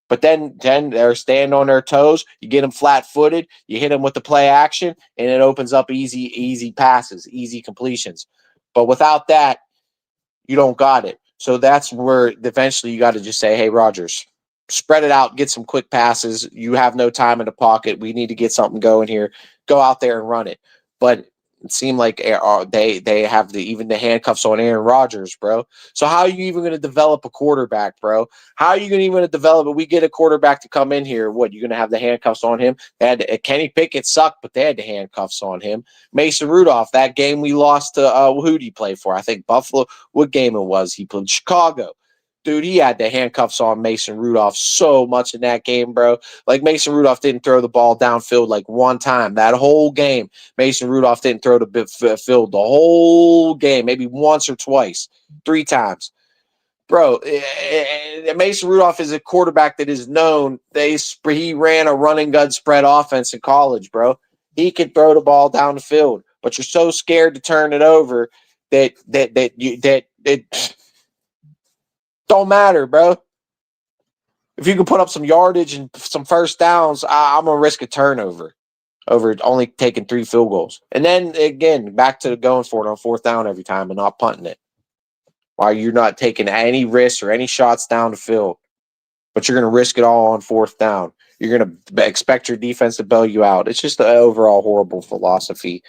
But then they're standing on their toes. You get them flat-footed, you hit them with the play action, and it opens up easy passes, easy completions. But without that, you don't got it. So that's where eventually you got to just say, hey, Rodgers, spread it out, get some quick passes. You have no time in the pocket. We need to get something going here. Go out there and run it. But it seemed like they have even the handcuffs on Aaron Rodgers, bro. So how are you even going to develop a quarterback, bro? How are you going to even develop it? We get a quarterback to come in here. What, you're going to have the handcuffs on him? Kenny Pickett sucked, but they had the handcuffs on him. Mason Rudolph, that game we lost to who did he play for? I think Buffalo. What game it was? He played Chicago. Dude, he had the handcuffs on Mason Rudolph so much in that game, bro. Like, Mason Rudolph didn't throw the ball downfield like one time. That whole game, Mason Rudolph didn't throw the field the whole game, maybe once or twice, 3 times. Bro, Mason Rudolph is a quarterback that is known. He ran a run and gun spread offense in college, bro. He can throw the ball down the field, but you're so scared to turn it over that don't matter, bro. If you can put up some yardage and some first downs, I'm going to risk a turnover over only taking 3 field goals. And then, again, back to going for it on 4th down every time and not punting it. While you're not taking any risks or any shots down the field, but you're going to risk it all on 4th down. You're going to expect your defense to bail you out. It's just an overall horrible philosophy.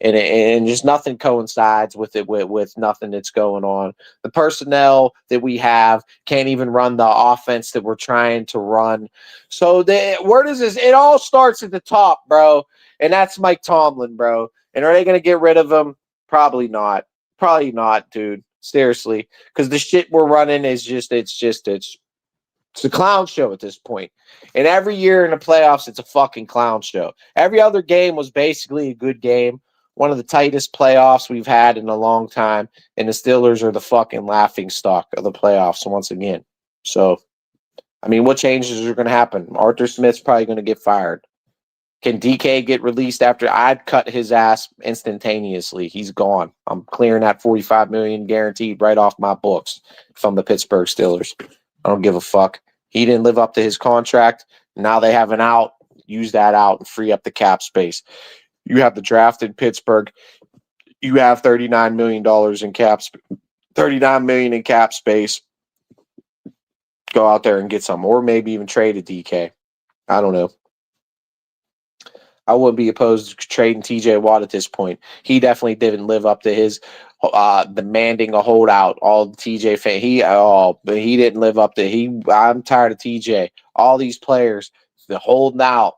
And just nothing coincides with it, with nothing that's going on. The personnel that we have can't even run the offense that we're trying to run. So where does this? It all starts at the top, bro. And that's Mike Tomlin, bro. And are they going to get rid of him? Probably not. Probably not, dude. Seriously, because the shit we're running is it's a clown show at this point. And every year in the playoffs, it's a fucking clown show. Every other game was basically a good game. One of the tightest playoffs we've had in a long time. And the Steelers are the fucking laughing stock of the playoffs once again. So, I mean, what changes are going to happen? Arthur Smith's probably going to get fired. Can DK get released after? I'd cut his ass instantaneously. He's gone. I'm clearing that $45 million guaranteed right off my books from the Pittsburgh Steelers. I don't give a fuck. He didn't live up to his contract. Now they have an out. Use that out and free up the cap space. You have the draft in Pittsburgh. You have $39 million in $39 million in cap space. Go out there and get some, or maybe even trade a DK. I don't know. I wouldn't be opposed to trading TJ Watt at this point. He definitely didn't live up to his demanding a holdout. All the TJ fan, but he didn't live up to. I'm tired of TJ. All these players, the holding out.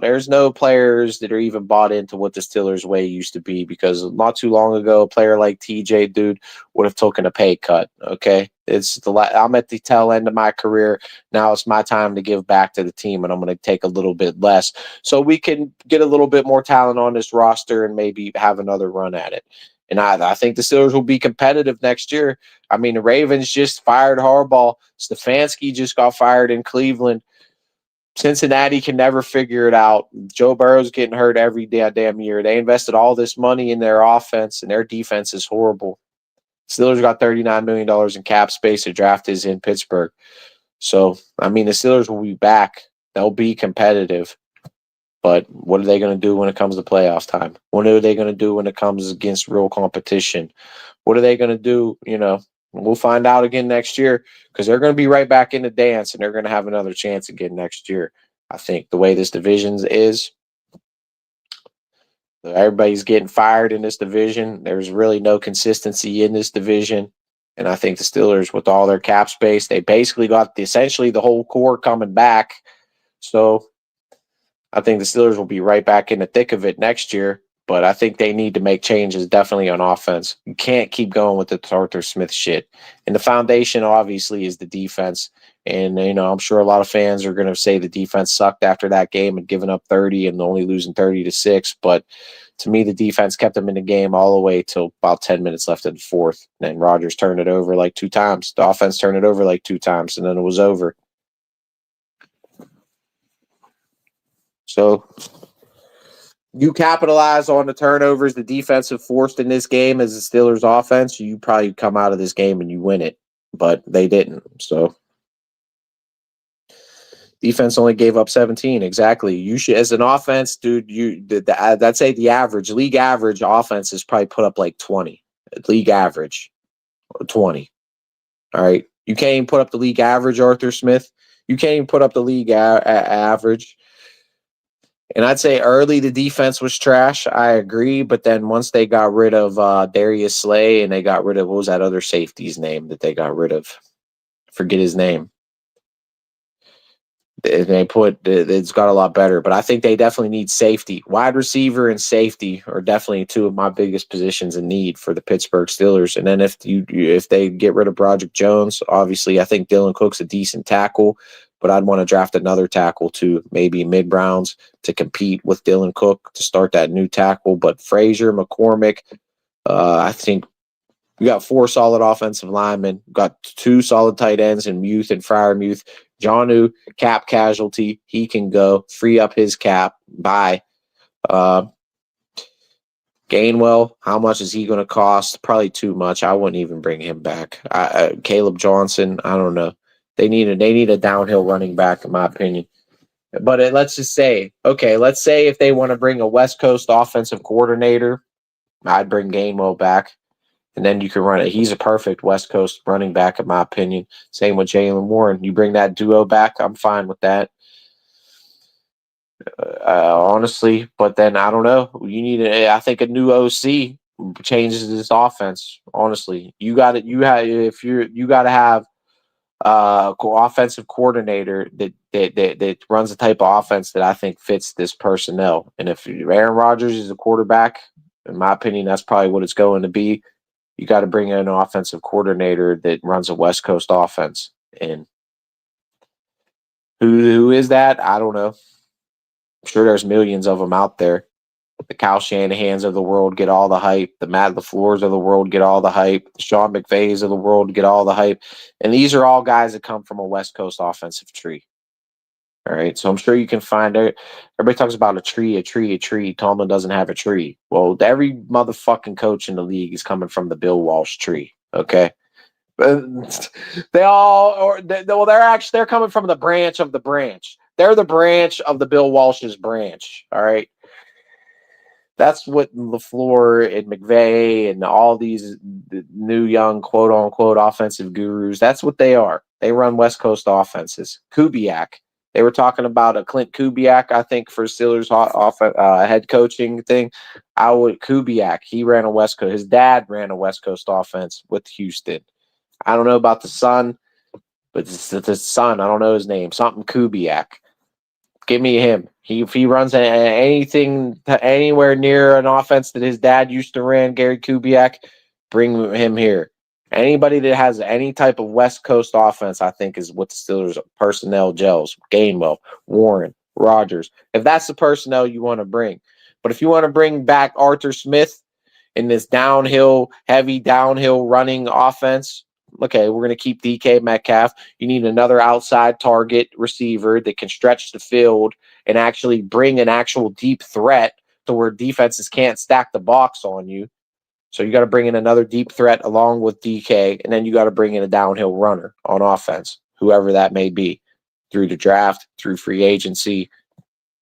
There's no players that are even bought into what the Steelers way used to be, because not too long ago, a player like TJ, dude, would have taken a pay cut. Okay, I'm at the tail end of my career. Now it's my time to give back to the team, and I'm going to take a little bit less so we can get a little bit more talent on this roster and maybe have another run at it. And I think the Steelers will be competitive next year. I mean, the Ravens just fired Harbaugh. Stefanski just got fired in Cleveland. Cincinnati can never figure it out. Joe Burrow's getting hurt every damn year. They invested all this money in their offense, and their defense is horrible. Steelers got $39 million in cap space. The draft is in Pittsburgh. So, I mean, the Steelers will be back. They'll be competitive. But what are they going to do when it comes to playoff time? What are they going to do when it comes against real competition? What are they going to do? We'll find out again next year, because they're going to be right back in the dance, and they're going to have another chance again next year. I think the way this division is, everybody's getting fired in this division. There's really no consistency in this division. And I think the Steelers, with all their cap space, they basically got essentially the whole core coming back. So I think the Steelers will be right back in the thick of it next year. But I think they need to make changes definitely on offense. You can't keep going with the Arthur Smith shit. And the foundation, obviously, is the defense. And, I'm sure a lot of fans are going to say the defense sucked after that game and giving up 30 and only losing 30-6. But to me, the defense kept them in the game all the way till about 10 minutes left in the fourth. And then Rodgers turned it over like 2 times. The offense turned it over like 2 times, and then it was over. So you capitalize on the turnovers the defense have forced in this game as the Steelers offense, you probably come out of this game and you win it. But they didn't. So defense only gave up 17. Exactly. You should, as an offense, dude, I'd say the league average offense is probably put up like 20. League average, 20. All right. You can't even put up the league average, Arthur Smith. You can't even put up the league average. And I'd say early the defense was trash. I agree. But then once they got rid of Darius Slay, and they got rid of, what was that other safety's name that they got rid of? Forget his name. It's got a lot better. But I think they definitely need safety. Wide receiver and safety are definitely 2 of my biggest positions in need for the Pittsburgh Steelers. And then if they get rid of Broderick Jones, obviously I think Dylan Cook's a decent tackle. But I'd want to draft another tackle too, maybe mid-rounds, to compete with Dylan Cook to start that new tackle. But Frazier, McCormick, I think we got 4 solid offensive linemen, got 2 solid tight ends in Muth and Freiermuth. Jonnu, cap casualty. He can go. Free up his cap. Bye. Gainwell, how much is he going to cost? Probably too much. I wouldn't even bring him back. Caleb Johnson, I don't know. They need a downhill running back, in my opinion. But let's just say, let's say if they want to bring a West Coast offensive coordinator, I'd bring Gainwell back. And then you can run it. He's a perfect West Coast running back, in my opinion. Same with Jalen Warren. You bring that duo back, I'm fine with that. Honestly, but then I don't know. I think a new OC changes this offense. Honestly, you got to have offensive coordinator that runs the type of offense that I think fits this personnel. And if Aaron Rodgers is a quarterback, in my opinion, that's probably what it's going to be. You got to bring in an offensive coordinator that runs a West Coast offense. And who is that? I don't know. I'm sure there's millions of them out there. The Kyle Shanahans of the world get all the hype. The Matt LaFleurs of the world get all the hype. The Sean McVays of the world get all the hype. And these are all guys that come from a West Coast offensive tree. All right. So I'm sure you can find it. Everybody talks about a tree, a tree, a tree. Tomlin doesn't have a tree. Well, every motherfucking coach in the league is coming from the Bill Walsh tree. Okay. They all, well, they're coming from the branch of the branch. They're the branch of the Bill Walsh's branch. All right. That's what LaFleur and McVay and all these new young quote unquote offensive gurus, that's what they are. They run West Coast offenses. Kubiak. They were talking about a Clint Kubiak, I think, for Steelers head coaching thing. Kubiak, he ran a West Coast. His dad ran a West Coast offense with Houston. I don't know about the son, but the son, I don't know his name. Something Kubiak. Give me him. If he runs anything anywhere near an offense that his dad used to run, Gary Kubiak, bring him here. Anybody that has any type of West Coast offense, I think, is what the Steelers personnel gels. Gainwell, Warren, Rodgers. If that's the personnel you want to bring. But if you want to bring back Arthur Smith in this heavy downhill running offense, okay, we're going to keep DK Metcalf. You need another outside target receiver that can stretch the field and actually bring an actual deep threat to where defenses can't stack the box on you. So you got to bring in another deep threat along with DK, and then you got to bring in a downhill runner on offense, whoever that may be, through the draft, through free agency,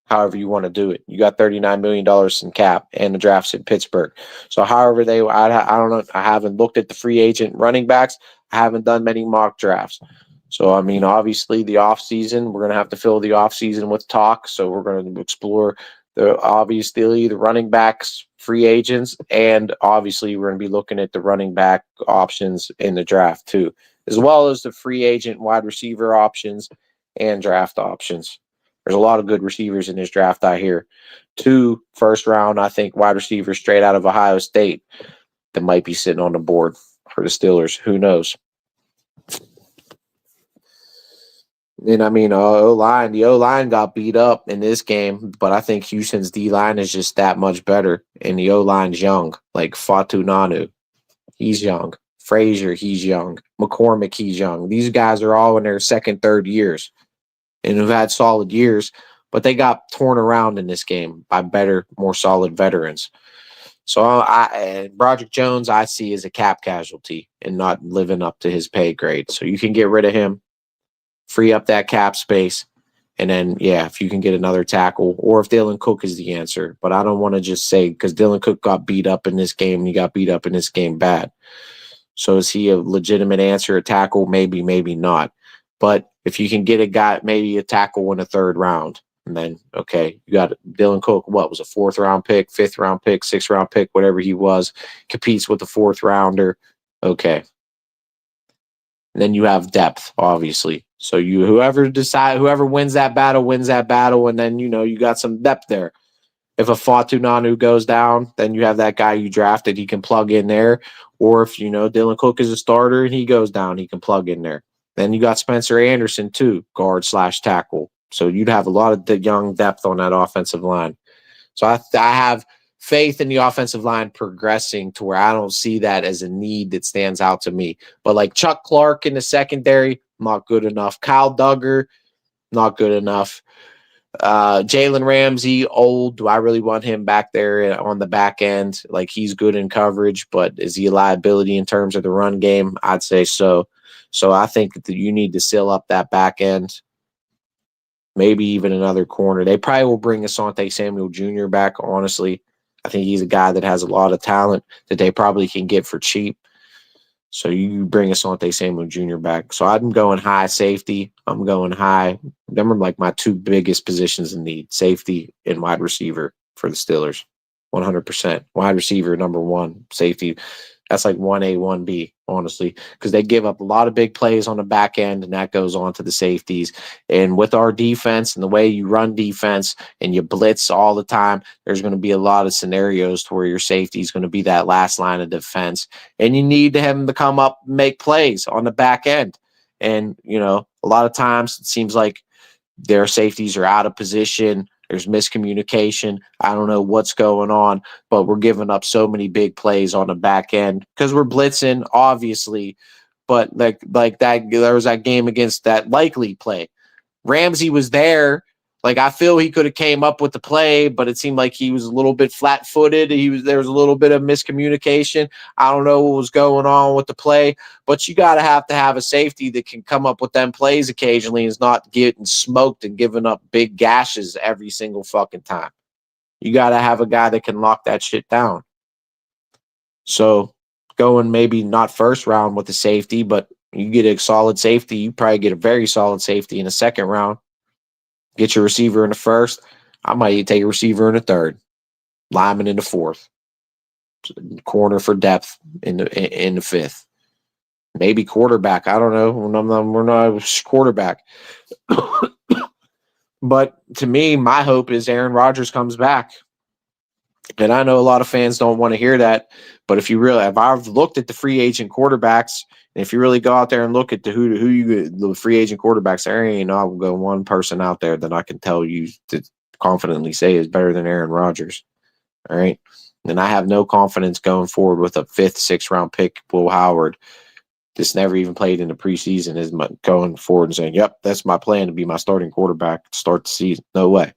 however you want to do it. You got $39 million in cap and the drafts in Pittsburgh. So however I don't know. I haven't looked at the free agent running backs. I haven't done many mock drafts. So, I mean, obviously the offseason, we're going to have to fill the offseason with talk. So we're going to explore the running backs, free agents, and obviously we're going to be looking at the running back options in the draft too, as well as the free agent wide receiver options and draft options. There's a lot of good receivers in this draft, I hear. 2 first round, I think, wide receivers straight out of Ohio State that might be sitting on the board for the Steelers. Who knows? And I mean, the O-line got beat up in this game, but I think Houston's D-line is just that much better. And the O-line's young, like Fatu Nanu. He's young. Frazier, he's young. McCormick, he's young. These guys are all in their second, third years and have had solid years, but they got torn around in this game by better, more solid veterans. So Broderick Jones, I see as a cap casualty and not living up to his pay grade. So you can get rid of him, free up that cap space, and then, if you can get another tackle, or if Dylan Cook is the answer. But I don't want to just say, because Dylan Cook got beat up in this game, and he got beat up in this game bad. So is he a legitimate answer at tackle? Maybe, maybe not. But if you can get a guy, maybe a tackle in the third round, and then, okay, you got Dylan Cook, what was a 4th round pick, 5th round pick, 6th round pick, whatever he was, competes with the 4th rounder. Okay. And then you have depth, obviously. So whoever wins that battle, and then, you got some depth there. If a Fatu Nanu goes down, then you have that guy you drafted, he can plug in there. Or if, Dylan Cook is a starter and he goes down, he can plug in there. Then you got Spencer Anderson too, guard/tackle. So you'd have a lot of the young depth on that offensive line. So I have faith in the offensive line progressing to where I don't see that as a need that stands out to me. But like Chuck Clark in the secondary, not good enough. Kyle Duggar, not good enough. Jalen Ramsey, old. Do I really want him back there on the back end? Like, he's good in coverage, but is he a liability in terms of the run game? I'd say so. So I think that you need to seal up that back end. Maybe even another corner. They probably will bring Asante Samuel Jr. back, honestly. I think he's a guy that has a lot of talent that they probably can get for cheap. So you bring Asante Samuel Jr. back. So I'm going high safety. I'm going high. Them are like my 2 biggest positions in need, safety and wide receiver for the Steelers. 100%. Wide receiver, number 1. Safety, that's like 1A, 1B, honestly, because they give up a lot of big plays on the back end, and that goes on to the safeties. And with our defense and the way you run defense and you blitz all the time, there's going to be a lot of scenarios to where your safety is going to be that last line of defense. And you need to have them to come up and make plays on the back end. And, a lot of times it seems like their safeties are out of position. There's miscommunication. I don't know what's going on, but we're giving up so many big plays on the back end because we're blitzing, obviously. But like that, there was that game against that likely play. Ramsey was there. Like, I feel he could have came up with the play, but it seemed like he was a little bit flat-footed. There was a little bit of miscommunication. I don't know what was going on with the play, but you got to have a safety that can come up with them plays occasionally and is not getting smoked and giving up big gashes every single fucking time. You got to have a guy that can lock that shit down. So going maybe not first round with the safety, but you get a solid safety, you probably get a very solid safety in the second round. Get your receiver in the first. I might take a receiver in the third. Lineman in the fourth. Corner for depth in the fifth. Maybe quarterback. I don't know. We're not a quarterback. But to me, my hope is Aaron Rodgers comes back. And I know a lot of fans don't want to hear that, but if I've looked at the free agent quarterbacks, and if you really go out there and look at the free agent quarterbacks, there ain't not go one person out there that I can tell you to confidently say is better than Aaron Rodgers. All right. And I have no confidence going forward with a 5th, 6th round pick, Will Howard. This never even played in the preseason, is going forward and saying, yep, that's my plan to be my starting quarterback to start the season. No way.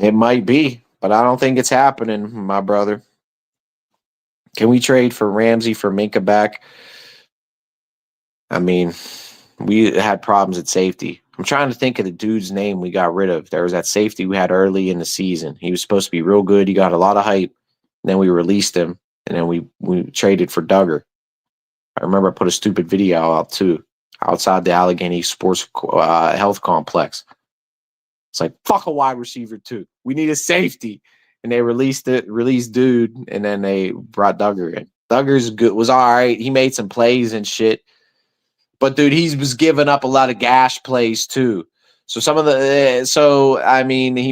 It might be, but I don't think it's happening, my brother. Can we trade for Ramsey for Minka back? I mean, we had problems at safety. I'm trying to think of the dude's name we got rid of. There was that safety we had early in the season. He was supposed to be real good. He got a lot of hype. And then we released him, and then we traded for Duggar. I remember I put a stupid video out, too, outside the Allegheny Sports Health Complex. It's like, fuck a wide receiver, too. We need a safety. And they released dude, and then they brought Duggar in. Duggar's good, was all right. He made some plays and shit. But, dude, he was giving up a lot of gash plays, too. So he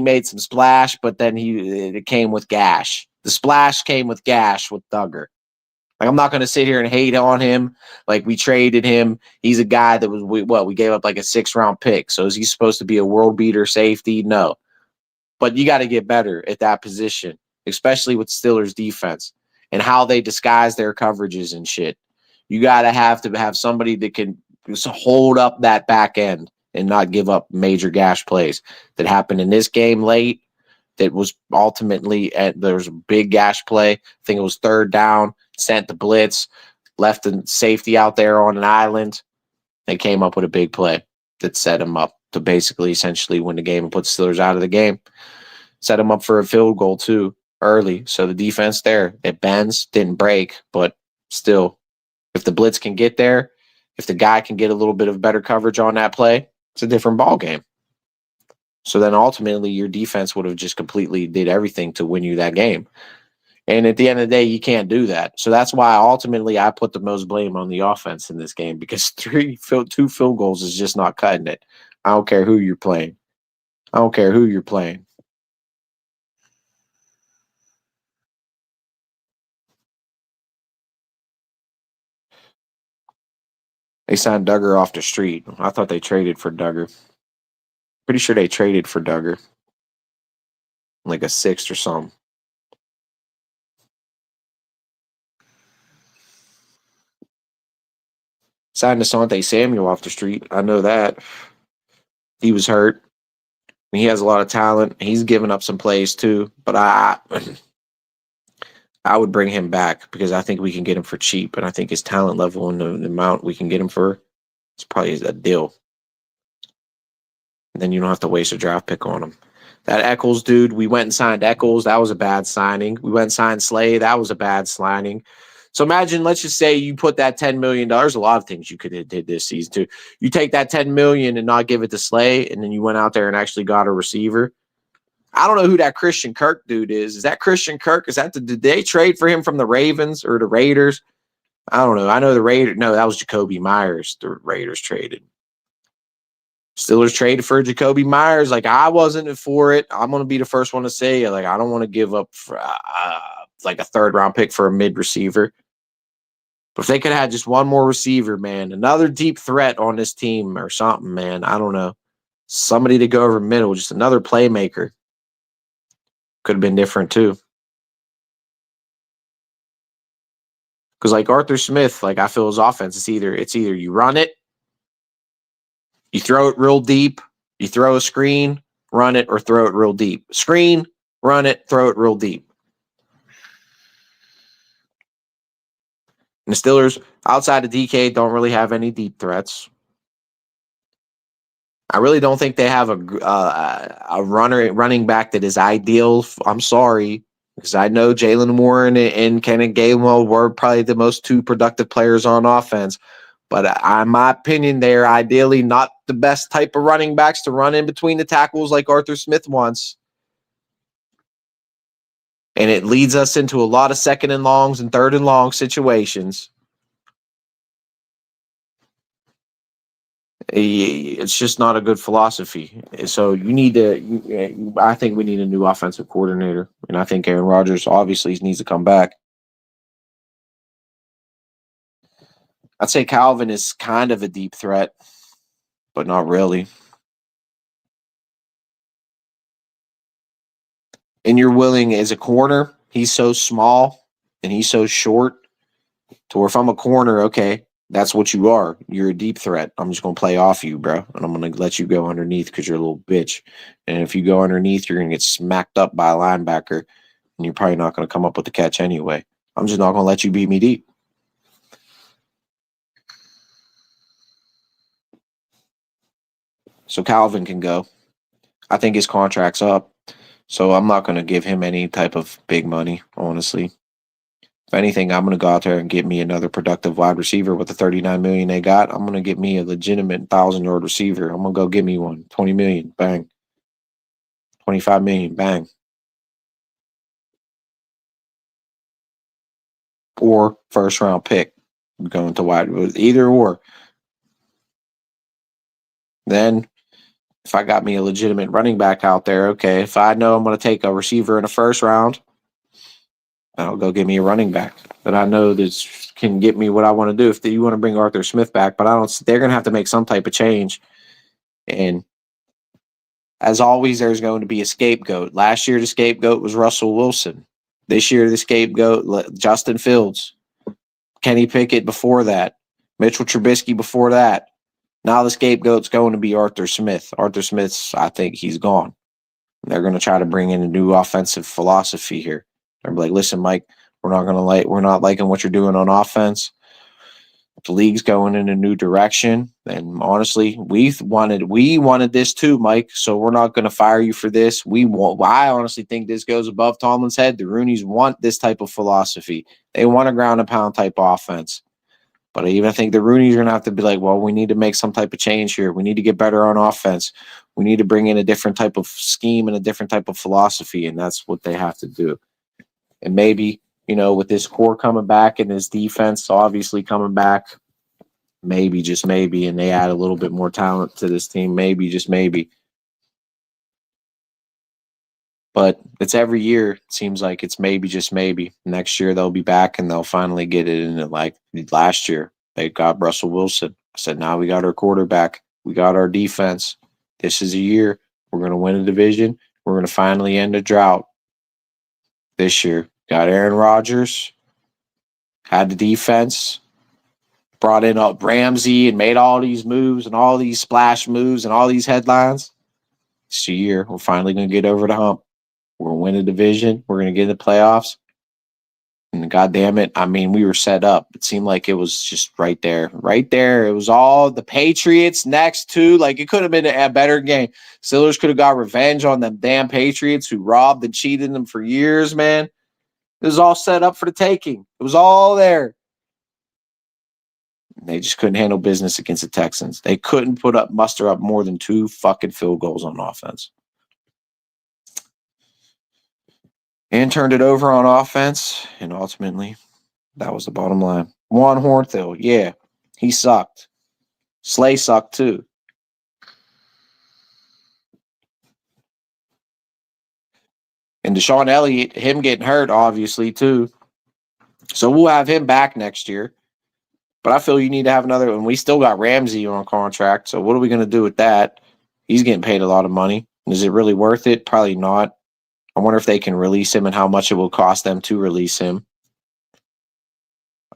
made some splash, but then it came with gash. The splash came with gash with Duggar. Like, I'm not going to sit here and hate on him. Like, we traded him. He's a guy that we gave up like a 6th round pick. So is he supposed to be a world beater safety? No. But you got to get better at that position, especially with Steelers defense and how they disguise their coverages and shit. You got to have somebody that can just hold up that back end and not give up major gash plays that happened in this game late. That was ultimately there was a big gash play. I think it was 3rd down, sent the blitz, left the safety out there on an island. They came up with a big play that set them up to basically essentially win the game and put the Steelers out of the game. Set them up for a field goal too early. So the defense there, it bends, didn't break, but still, if the blitz can get there, if the guy can get a little bit of better coverage on that play, it's a different ball game. So then ultimately your defense would have just completely did everything to win you that game. And at the end of the day, you can't do that. So that's why ultimately I put the most blame on the offense in this game, because 2 field goals is just not cutting it. I don't care who you're playing. They signed Duggar off the street. I thought they traded for Duggar. Pretty sure they traded for Duggar. Like a 6th or something. Signed Asante Samuel off the street. I know that. He was hurt. He has a lot of talent. He's given up some plays too. But I would bring him back because I think we can get him for cheap. And I think his talent level and the amount we can get him for, it's probably a deal. And then you don't have to waste a draft pick on him. That Eccles dude, we went and signed Eccles. That was a bad signing. We went and signed Slay. That was a bad signing. So imagine, let's just say you put that $10 million. There's a lot of things you could have did this season too. You take that $10 million and not give it to Slay, and then you went out there and actually got a receiver. I don't know who that Christian Kirk dude is. Is that Christian Kirk? Did they trade for him from the Ravens or the Raiders? I don't know. I know the Raiders. No, that was Jacoby Myers. The Raiders traded. Steelers traded for Jacoby Myers. Like, I wasn't for it. I'm going to be the first one to say, like, I don't want to give up for, like a 3rd round pick for a mid receiver. But if they could have had just one more receiver, man, another deep threat on this team or something, man, I don't know. Somebody to go over middle, just another playmaker. Could have been different too. Because like Arthur Smith, like I feel his offense, it's either you run it, you throw it real deep, you throw a screen, run it, or throw it real deep. Screen, run it, throw it real deep. And the Steelers, outside of DK, don't really have any deep threats. I really don't think they have a running back that is ideal. I'm sorry, because I know Jalen Warren and Kenneth Gainwell were probably the most two productive players on offense. But in my opinion, they are ideally not the best type of running backs to run in between the tackles like Arthur Smith wants. And it leads us into a lot of second and longs and third and long situations. It's just not a good philosophy. So you need to. I think we need a new offensive coordinator, and I think Aaron Rodgers obviously needs to come back. I'd say Calvin is kind of a deep threat, but not really. And you're willing as a corner. He's so small and he's so short. To where if I'm a corner, okay, that's what you are. You're a deep threat. I'm just gonna play off you, bro, and I'm gonna let you go underneath because you're a little bitch. And if you go underneath, you're gonna get smacked up by a linebacker, and you're probably not gonna come up with the catch anyway. I'm just not gonna let you beat me deep. So Calvin can go. I think his contract's up, so I'm not gonna give him any type of big money, honestly. If anything, I'm going to go out there and get me another productive wide receiver with the $39 million they got. I'm going to get me a legitimate 1,000-yard receiver. I'm going to go get me one. $20 million, bang. $25 million, bang. Or first-round pick going to wide, either or. Then, if I got me a legitimate running back out there, okay, if I know I'm going to take a receiver in the first round, I'll go get me a running back that I know that can get me what I want to do. If you want to bring Arthur Smith back, but I don't, they're going to have to make some type of change. And as always, there's going to be a scapegoat. Last year, the scapegoat was Russell Wilson. This year, the scapegoat, Justin Fields, Kenny Pickett before that, Mitchell Trubisky before that. Now the scapegoat's going to be Arthur Smith. Arthur Smith's, I think he's gone. They're going to try to bring in a new offensive philosophy here. They're like, listen, Mike, we're not liking what you're doing on offense. The league's going in a new direction, and honestly, we wanted this too, Mike. So we're not going to fire you for this. I honestly think this goes above Tomlin's head. The Rooneys want this type of philosophy. They want a ground and pound type offense. But I even think the Rooneys are going to have to be like, well, we need to make some type of change here. We need to get better on offense. We need to bring in a different type of scheme and a different type of philosophy, and that's what they have to do. And maybe, with this core coming back and this defense obviously coming back, maybe, just maybe, and they add a little bit more talent to this team, maybe, just maybe. But it's every year, it seems like it's maybe, just maybe. Next year they'll be back and they'll finally get it in it like last year. They got Russell Wilson. I said, now we got our quarterback. We got our defense. This is a year. We're going to win a division. We're going to finally end a drought this year. Got Aaron Rodgers, had the defense, brought in Ramsey and made all these moves and all these splash moves and all these headlines. It's a year. We're finally going to get over the hump. We're going to win a division. We're going to get in the playoffs. And God damn it, we were set up. It seemed like it was just right there. Right there. It was all the Patriots next to, it could have been a better game. Steelers could have got revenge on them damn Patriots who robbed and cheated them for years, man. It was all set up for the taking. It was all there. They just couldn't handle business against the Texans. They couldn't muster up more than 2 fucking field goals on offense. And turned it over on offense, and ultimately, that was the bottom line. Juan Hornhill, yeah, he sucked. Slay sucked too. And Deshaun Elliott, him getting hurt, obviously, too. So we'll have him back next year. But I feel you need to have another one. We still got Ramsey on contract, so what are we going to do with that? He's getting paid a lot of money. Is it really worth it? Probably not. I wonder if they can release him and how much it will cost them to release him.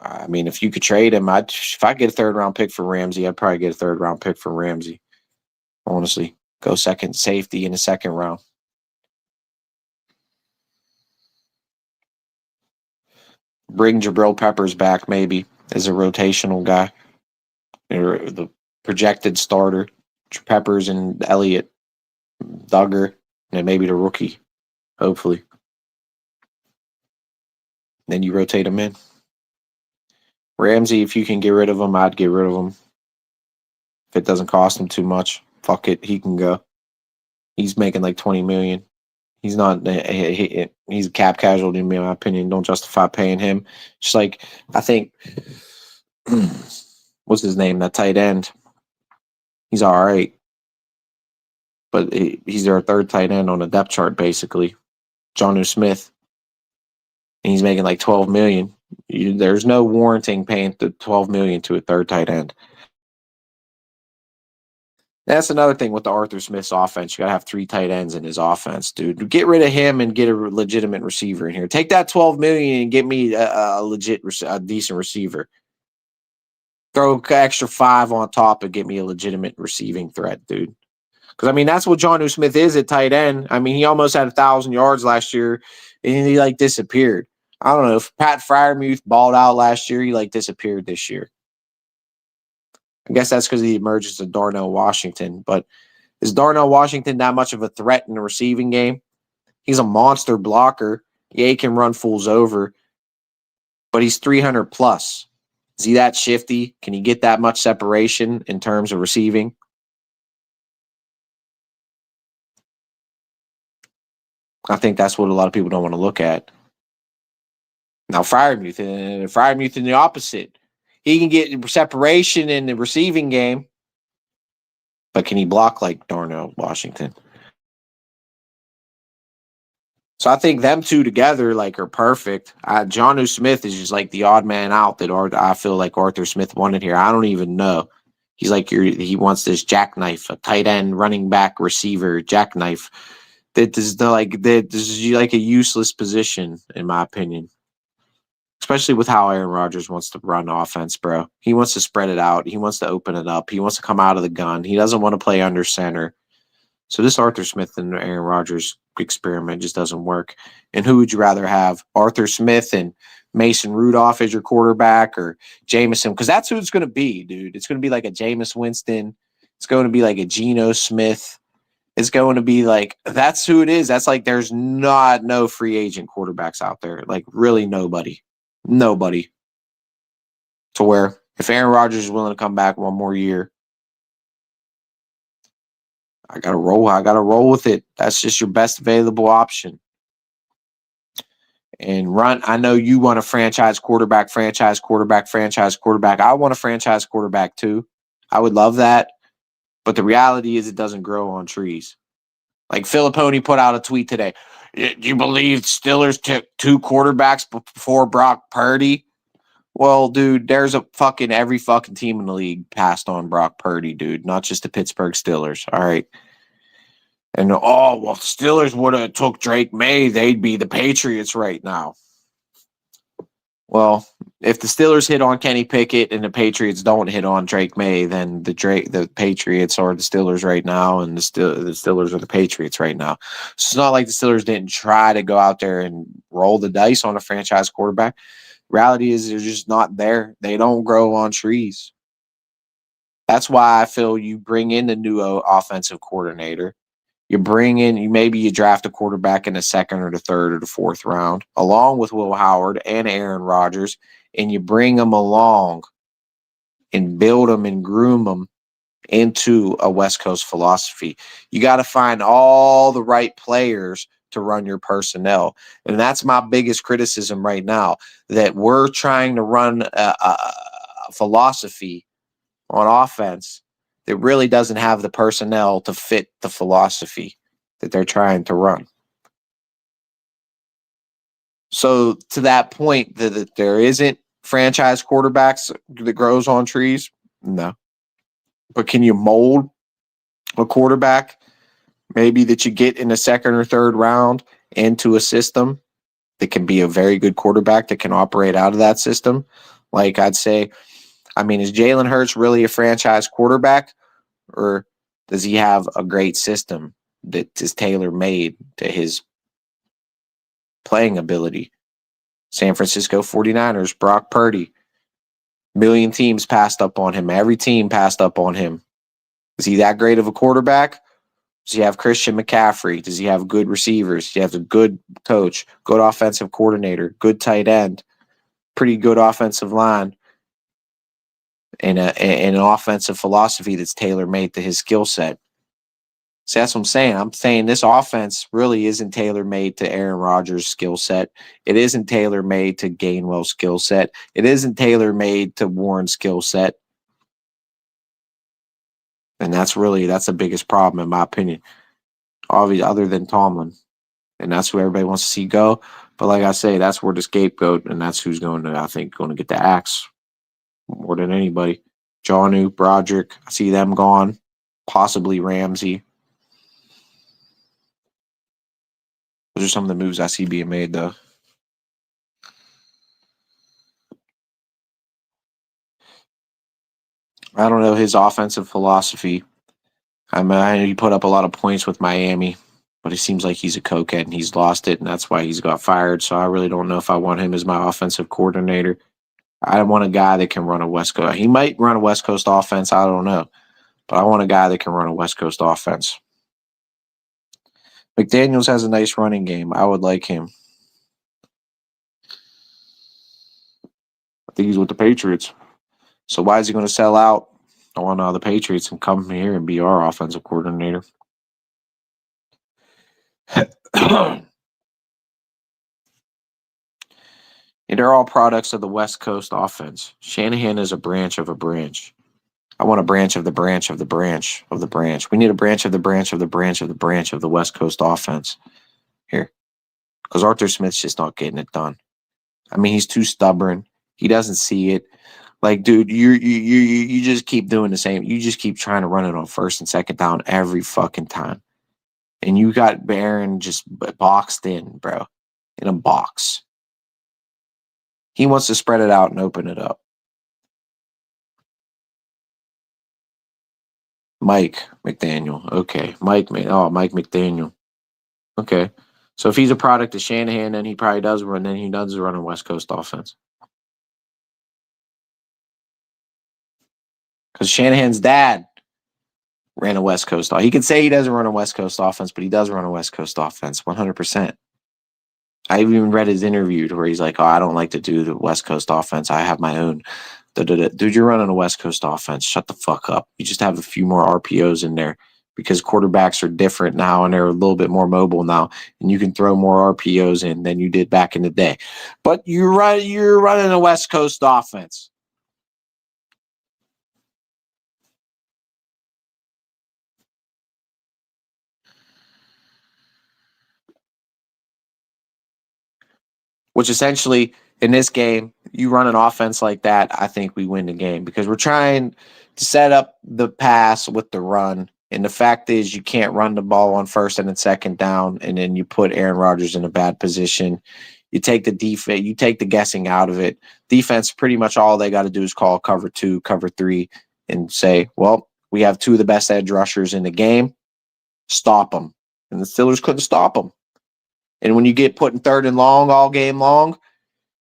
I mean, if you could trade him, if I get a third-round pick for Ramsey, I'd probably get a third-round pick for Ramsey. Honestly, go second safety in the second round. Bring Jabril Peppers back maybe as a rotational guy. Or the projected starter. Peppers and Elliott, Duggar, and maybe the rookie, hopefully. Then you rotate him in. Ramsey, if you can get rid of him, I'd get rid of him. If it doesn't cost him too much, fuck it, he can go. He's making like $20 million. He's not. He's a cap casualty in my opinion. Don't justify paying him. Just like I think, what's his name? That tight end. He's all right, but he's their third tight end on the depth chart basically. Jonnu Smith, and he's making like $12 million. There's no warranting paying the $12 million to a third tight end. That's another thing with the Arthur Smith's offense. You got to have 3 tight ends in his offense, dude. Get rid of him and get a legitimate receiver in here. Take that $12 million and get me a decent receiver. Throw an extra 5 on top and get me a legitimate receiving threat, dude. Because, I mean, that's what Jonnu Smith is at tight end. I mean, he almost had 1,000 yards last year, and he, like, disappeared. I don't know. If Pat Freiermuth balled out last year, he, like, disappeared this year. I guess that's because of the emergence of Darnell Washington. But is Darnell Washington that much of a threat in the receiving game? He's a monster blocker. Yeah, he can run fools over. But he's 300 plus. Is he that shifty? Can he get that much separation in terms of receiving? I think that's what a lot of people don't want to look at. Now, Freiermuth in the opposite. He can get separation in the receiving game, but can he block like Darnell Washington? So I think them two together like are perfect. Jonnu Smith is just like the odd man out that I feel like Arthur Smith wanted here. I don't even know. He's like he wants this jackknife, a tight end, running back, receiver, jackknife. This is like a useless position in my opinion. Especially with how Aaron Rodgers wants to run offense, bro. He wants to spread it out. He wants to open it up. He wants to come out of the gun. He doesn't want to play under center. So this Arthur Smith and Aaron Rodgers experiment just doesn't work. And who would you rather have? Arthur Smith and Mason Rudolph as your quarterback or Jameson? Because that's who it's going to be, dude. It's going to be like a Jameis Winston. It's going to be like a Geno Smith. It's going to be like, that's who it is. That's like there's no free agent quarterbacks out there. Like really nobody. Nobody. To where if Aaron Rodgers is willing to come back one more year, I gotta roll with it. That's just your best available option. And run. I know you want a franchise quarterback. I want a franchise quarterback too. I would love that. But the reality is it doesn't grow on trees. Like Filipponi put out a tweet today. Do you believe Steelers took 2 quarterbacks before Brock Purdy? Well, dude, there's every fucking team in the league passed on Brock Purdy, dude. Not just the Pittsburgh Steelers. All right. And, the Steelers would have took Drake May. They'd be the Patriots right now. Well, if the Steelers hit on Kenny Pickett and the Patriots don't hit on Drake May, then the Patriots are the Steelers right now, and the Steelers are the Patriots right now. So it's not like the Steelers didn't try to go out there and roll the dice on a franchise quarterback. Reality is they're just not there. They don't grow on trees. That's why I feel you bring in the new offensive coordinator. You draft a quarterback in the second or the third or the fourth round, along with Will Howard and Aaron Rodgers, and you bring them along and build them and groom them into a West Coast philosophy. You got to find all the right players to run your personnel. And that's my biggest criticism right now, that we're trying to run a philosophy on offense that really doesn't have the personnel to fit the philosophy that they're trying to run. So to that point, that there isn't franchise quarterbacks that grows on trees, no. But can you mold a quarterback maybe that you get in the second or third round into a system that can be a very good quarterback that can operate out of that system? Like I'd say, I mean, is Jalen Hurts really a franchise quarterback, or does he have a great system that is tailor made to his playing ability? San Francisco 49ers, Brock Purdy. Million teams passed up on him. Every team passed up on him. Is he that great of a quarterback? Does he have Christian McCaffrey? Does he have good receivers? Does he have a good coach, good offensive coordinator, good tight end, pretty good offensive line, and an offensive philosophy that's tailor-made to his skill set? So that's what I'm saying. I'm saying this offense really isn't tailor-made to Aaron Rodgers' skill set. It isn't tailor-made to Gainwell's skill set. It isn't tailor-made to Warren's skill set. And that's the biggest problem, in my opinion, obviously, other than Tomlin. And that's who everybody wants to see go. But like I say, that's where the scapegoat, and that's who's going to get the axe more than anybody. Jonnu, Broderick, I see them gone. Possibly Ramsey. Those are some of the moves I see being made, though. I don't know his offensive philosophy. I mean, he put up a lot of points with Miami, but it seems like he's a cokehead and he's lost it, and that's why he's got fired. So I really don't know if I want him as my offensive coordinator. I want a guy that can run a West Coast. He might run a West Coast offense. I don't know. But I want a guy that can run a West Coast offense. McDaniels has a nice running game. I would like him. I think he's with the Patriots. So why is he going to sell out on the Patriots and come here and be our offensive coordinator? And they're all products of the West Coast offense. Shanahan is a branch of a branch. I want a branch of the branch of the branch of the branch. We need a branch of the branch of the branch of the branch of the West Coast offense here. Because Arthur Smith's just not getting it done. I mean, he's too stubborn. He doesn't see it. Like, dude, you just keep doing the same. You just keep trying to run it on first and second down every fucking time. And you got Barron just boxed in, bro. In a box. He wants to spread it out and open it up. Mike McDaniel. Okay. Mike McDaniel. Okay. So if he's a product of Shanahan, then he probably does run. Then he does run a West Coast offense. Because Shanahan's dad ran a West Coast offense. He could say he doesn't run a West Coast offense, but he does run a West Coast offense, 100%. I even read his interview where he's like, "Oh, I don't like to do the West Coast offense. I have my own." Dude, you're running a West Coast offense. Shut the fuck up. You just have a few more RPOs in there because quarterbacks are different now and they're a little bit more mobile now, and you can throw more RPOs in than you did back in the day. But you're running a West Coast offense. Which essentially, in this game, you run an offense like that, I think we win the game because we're trying to set up the pass with the run. And the fact is, you can't run the ball on first and then second down, and then you put Aaron Rodgers in a bad position. You take the defense, you take the guessing out of it. Defense, pretty much all they got to do is call cover 2, cover 3, and say, well, we have 2 of the best edge rushers in the game. Stop them. And the Steelers couldn't stop them. And when you get put in third and long all game long,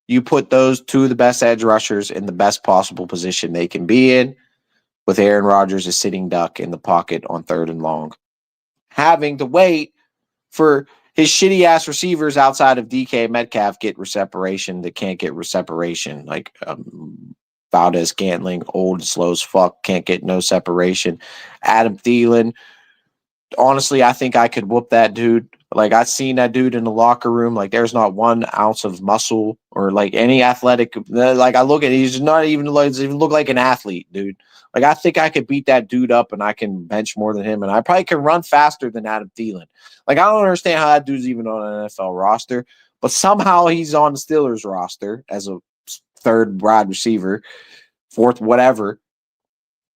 you put those 2 of the best edge rushers in the best possible position they can be in, with Aaron Rodgers a sitting duck in the pocket on third and long, having to wait for his shitty ass receivers outside of DK Metcalf get separation that can't get separation, like Valdez Scantling, old and slow as fuck, can't get no separation. Adam Thielen, honestly, I think I could whoop that dude. Like, I've seen that dude in the locker room. Like, there's not 1 ounce of muscle or like any athletic. Like, I look at, he's not even like, doesn't even look like an athlete, dude. Like, I think I could beat that dude up and I can bench more than him. And I probably can run faster than Adam Thielen. Like, I don't understand how that dude's even on an NFL roster, but somehow he's on the Steelers roster as a 3rd wide receiver, 4th, whatever.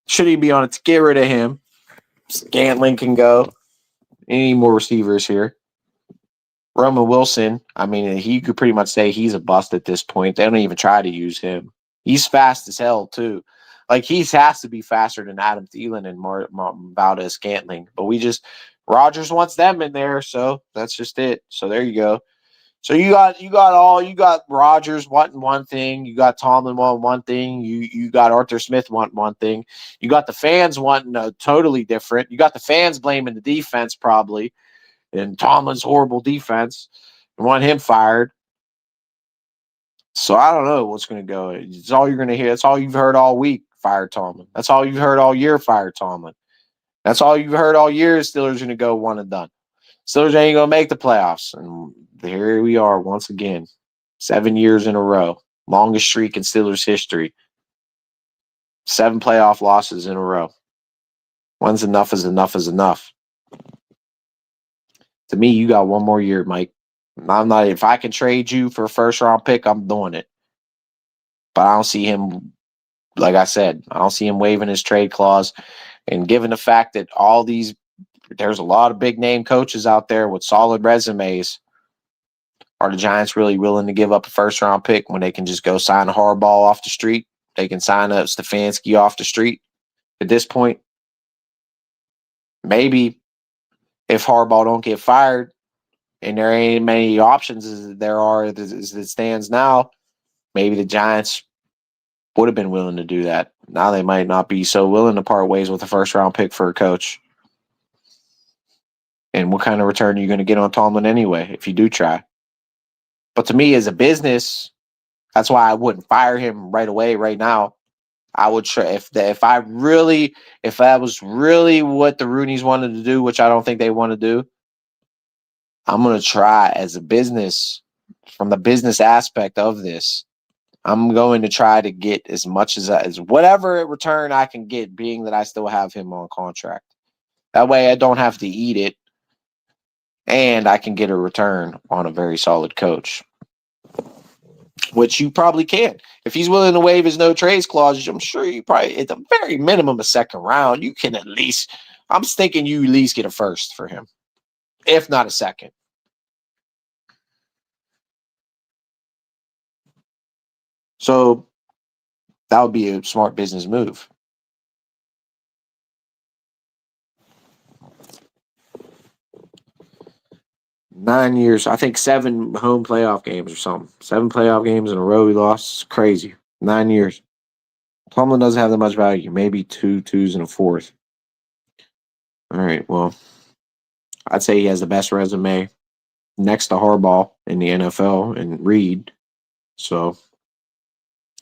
Should he be on it? To get rid of him. Scantling can go. Any more receivers here? Roman Wilson, I mean, he could pretty much say he's a bust at this point. They don't even try to use him. He's fast as hell too. Like he has to be faster than Adam Thielen and Valdez Scantling. But Rodgers wants them in there, so that's just it. So there you go. So you got Rodgers wanting one thing, you got Tomlin wanting one thing, you got Arthur Smith wanting one thing, you got the fans wanting a totally different. You got the fans blaming the defense probably, and Tomlin's horrible defense, and want him fired. So I don't know what's going to go. It's all you're going to hear. That's all you've heard all week. Fire Tomlin. That's all you've heard all year. Fire Tomlin. That's all you've heard all year. Steelers going to go one and done. Steelers ain't going to make the playoffs. And here we are once again. 7 years in a row. Longest streak in Steelers history. 7 playoff losses in a row. When's enough is enough is enough. To me, you got one more year, Mike. I'm not. If I can trade you for a first round pick, I'm doing it. But I don't see him. Like I said, I don't see him waiving his trade clause. And given the fact that there's a lot of big name coaches out there with solid resumes, are the Giants really willing to give up a first round pick when they can just go sign a Harbaugh off the street? They can sign a Stefanski off the street at this point. Maybe if Harbaugh don't get fired and there ain't many options as there are as it stands now, maybe the Giants would have been willing to do that. Now they might not be so willing to part ways with a first-round pick for a coach. And what kind of return are you going to get on Tomlin anyway if you do try? But to me, as a business, that's why I wouldn't fire him right away, right now. I would try if that was really what the Rooneys wanted to do, which I don't think they want to do. I'm going to try as a business, from the business aspect of this. I'm going to try to get as much as whatever return I can get, being that I still have him on contract. That way I don't have to eat it, and I can get a return on a very solid coach, which you probably can. If he's willing to waive his no trades clause, I'm sure you probably, at the very minimum, a second round, you can at least, I'm thinking you at least get a first for him, if not a second. So that would be a smart business move. Nine years, I think 7 home playoff games or something. 7 playoff games in a row we lost. It's crazy. 9 years. Tomlin doesn't have that much value. Maybe 2 twos and a fourth. All right, well, I'd say he has the best resume next to Harbaugh in the NFL and Reed. So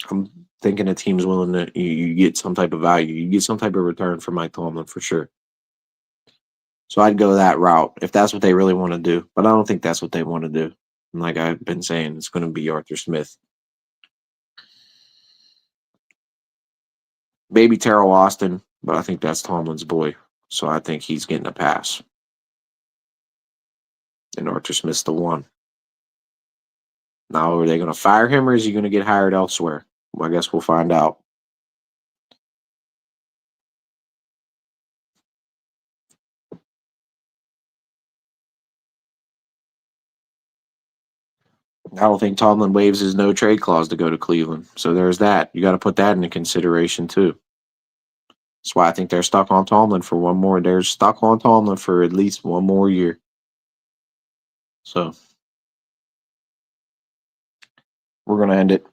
I'm thinking a team's willing to you get some type of value. You get some type of return for Mike Tomlin for sure. So I'd go that route if that's what they really want to do. But I don't think that's what they want to do. And like I've been saying, it's going to be Arthur Smith. Maybe Terrell Austin, but I think that's Tomlin's boy. So I think he's getting a pass. And Arthur Smith's the one. Now, are they going to fire him or is he going to get hired elsewhere? Well, I guess we'll find out. I don't think Tomlin waives his no trade clause to go to Cleveland. So there's that. You got to put that into consideration too. That's why I think they're stuck on Tomlin for one more. They're stuck on Tomlin for at least one more year. So we're going to end it.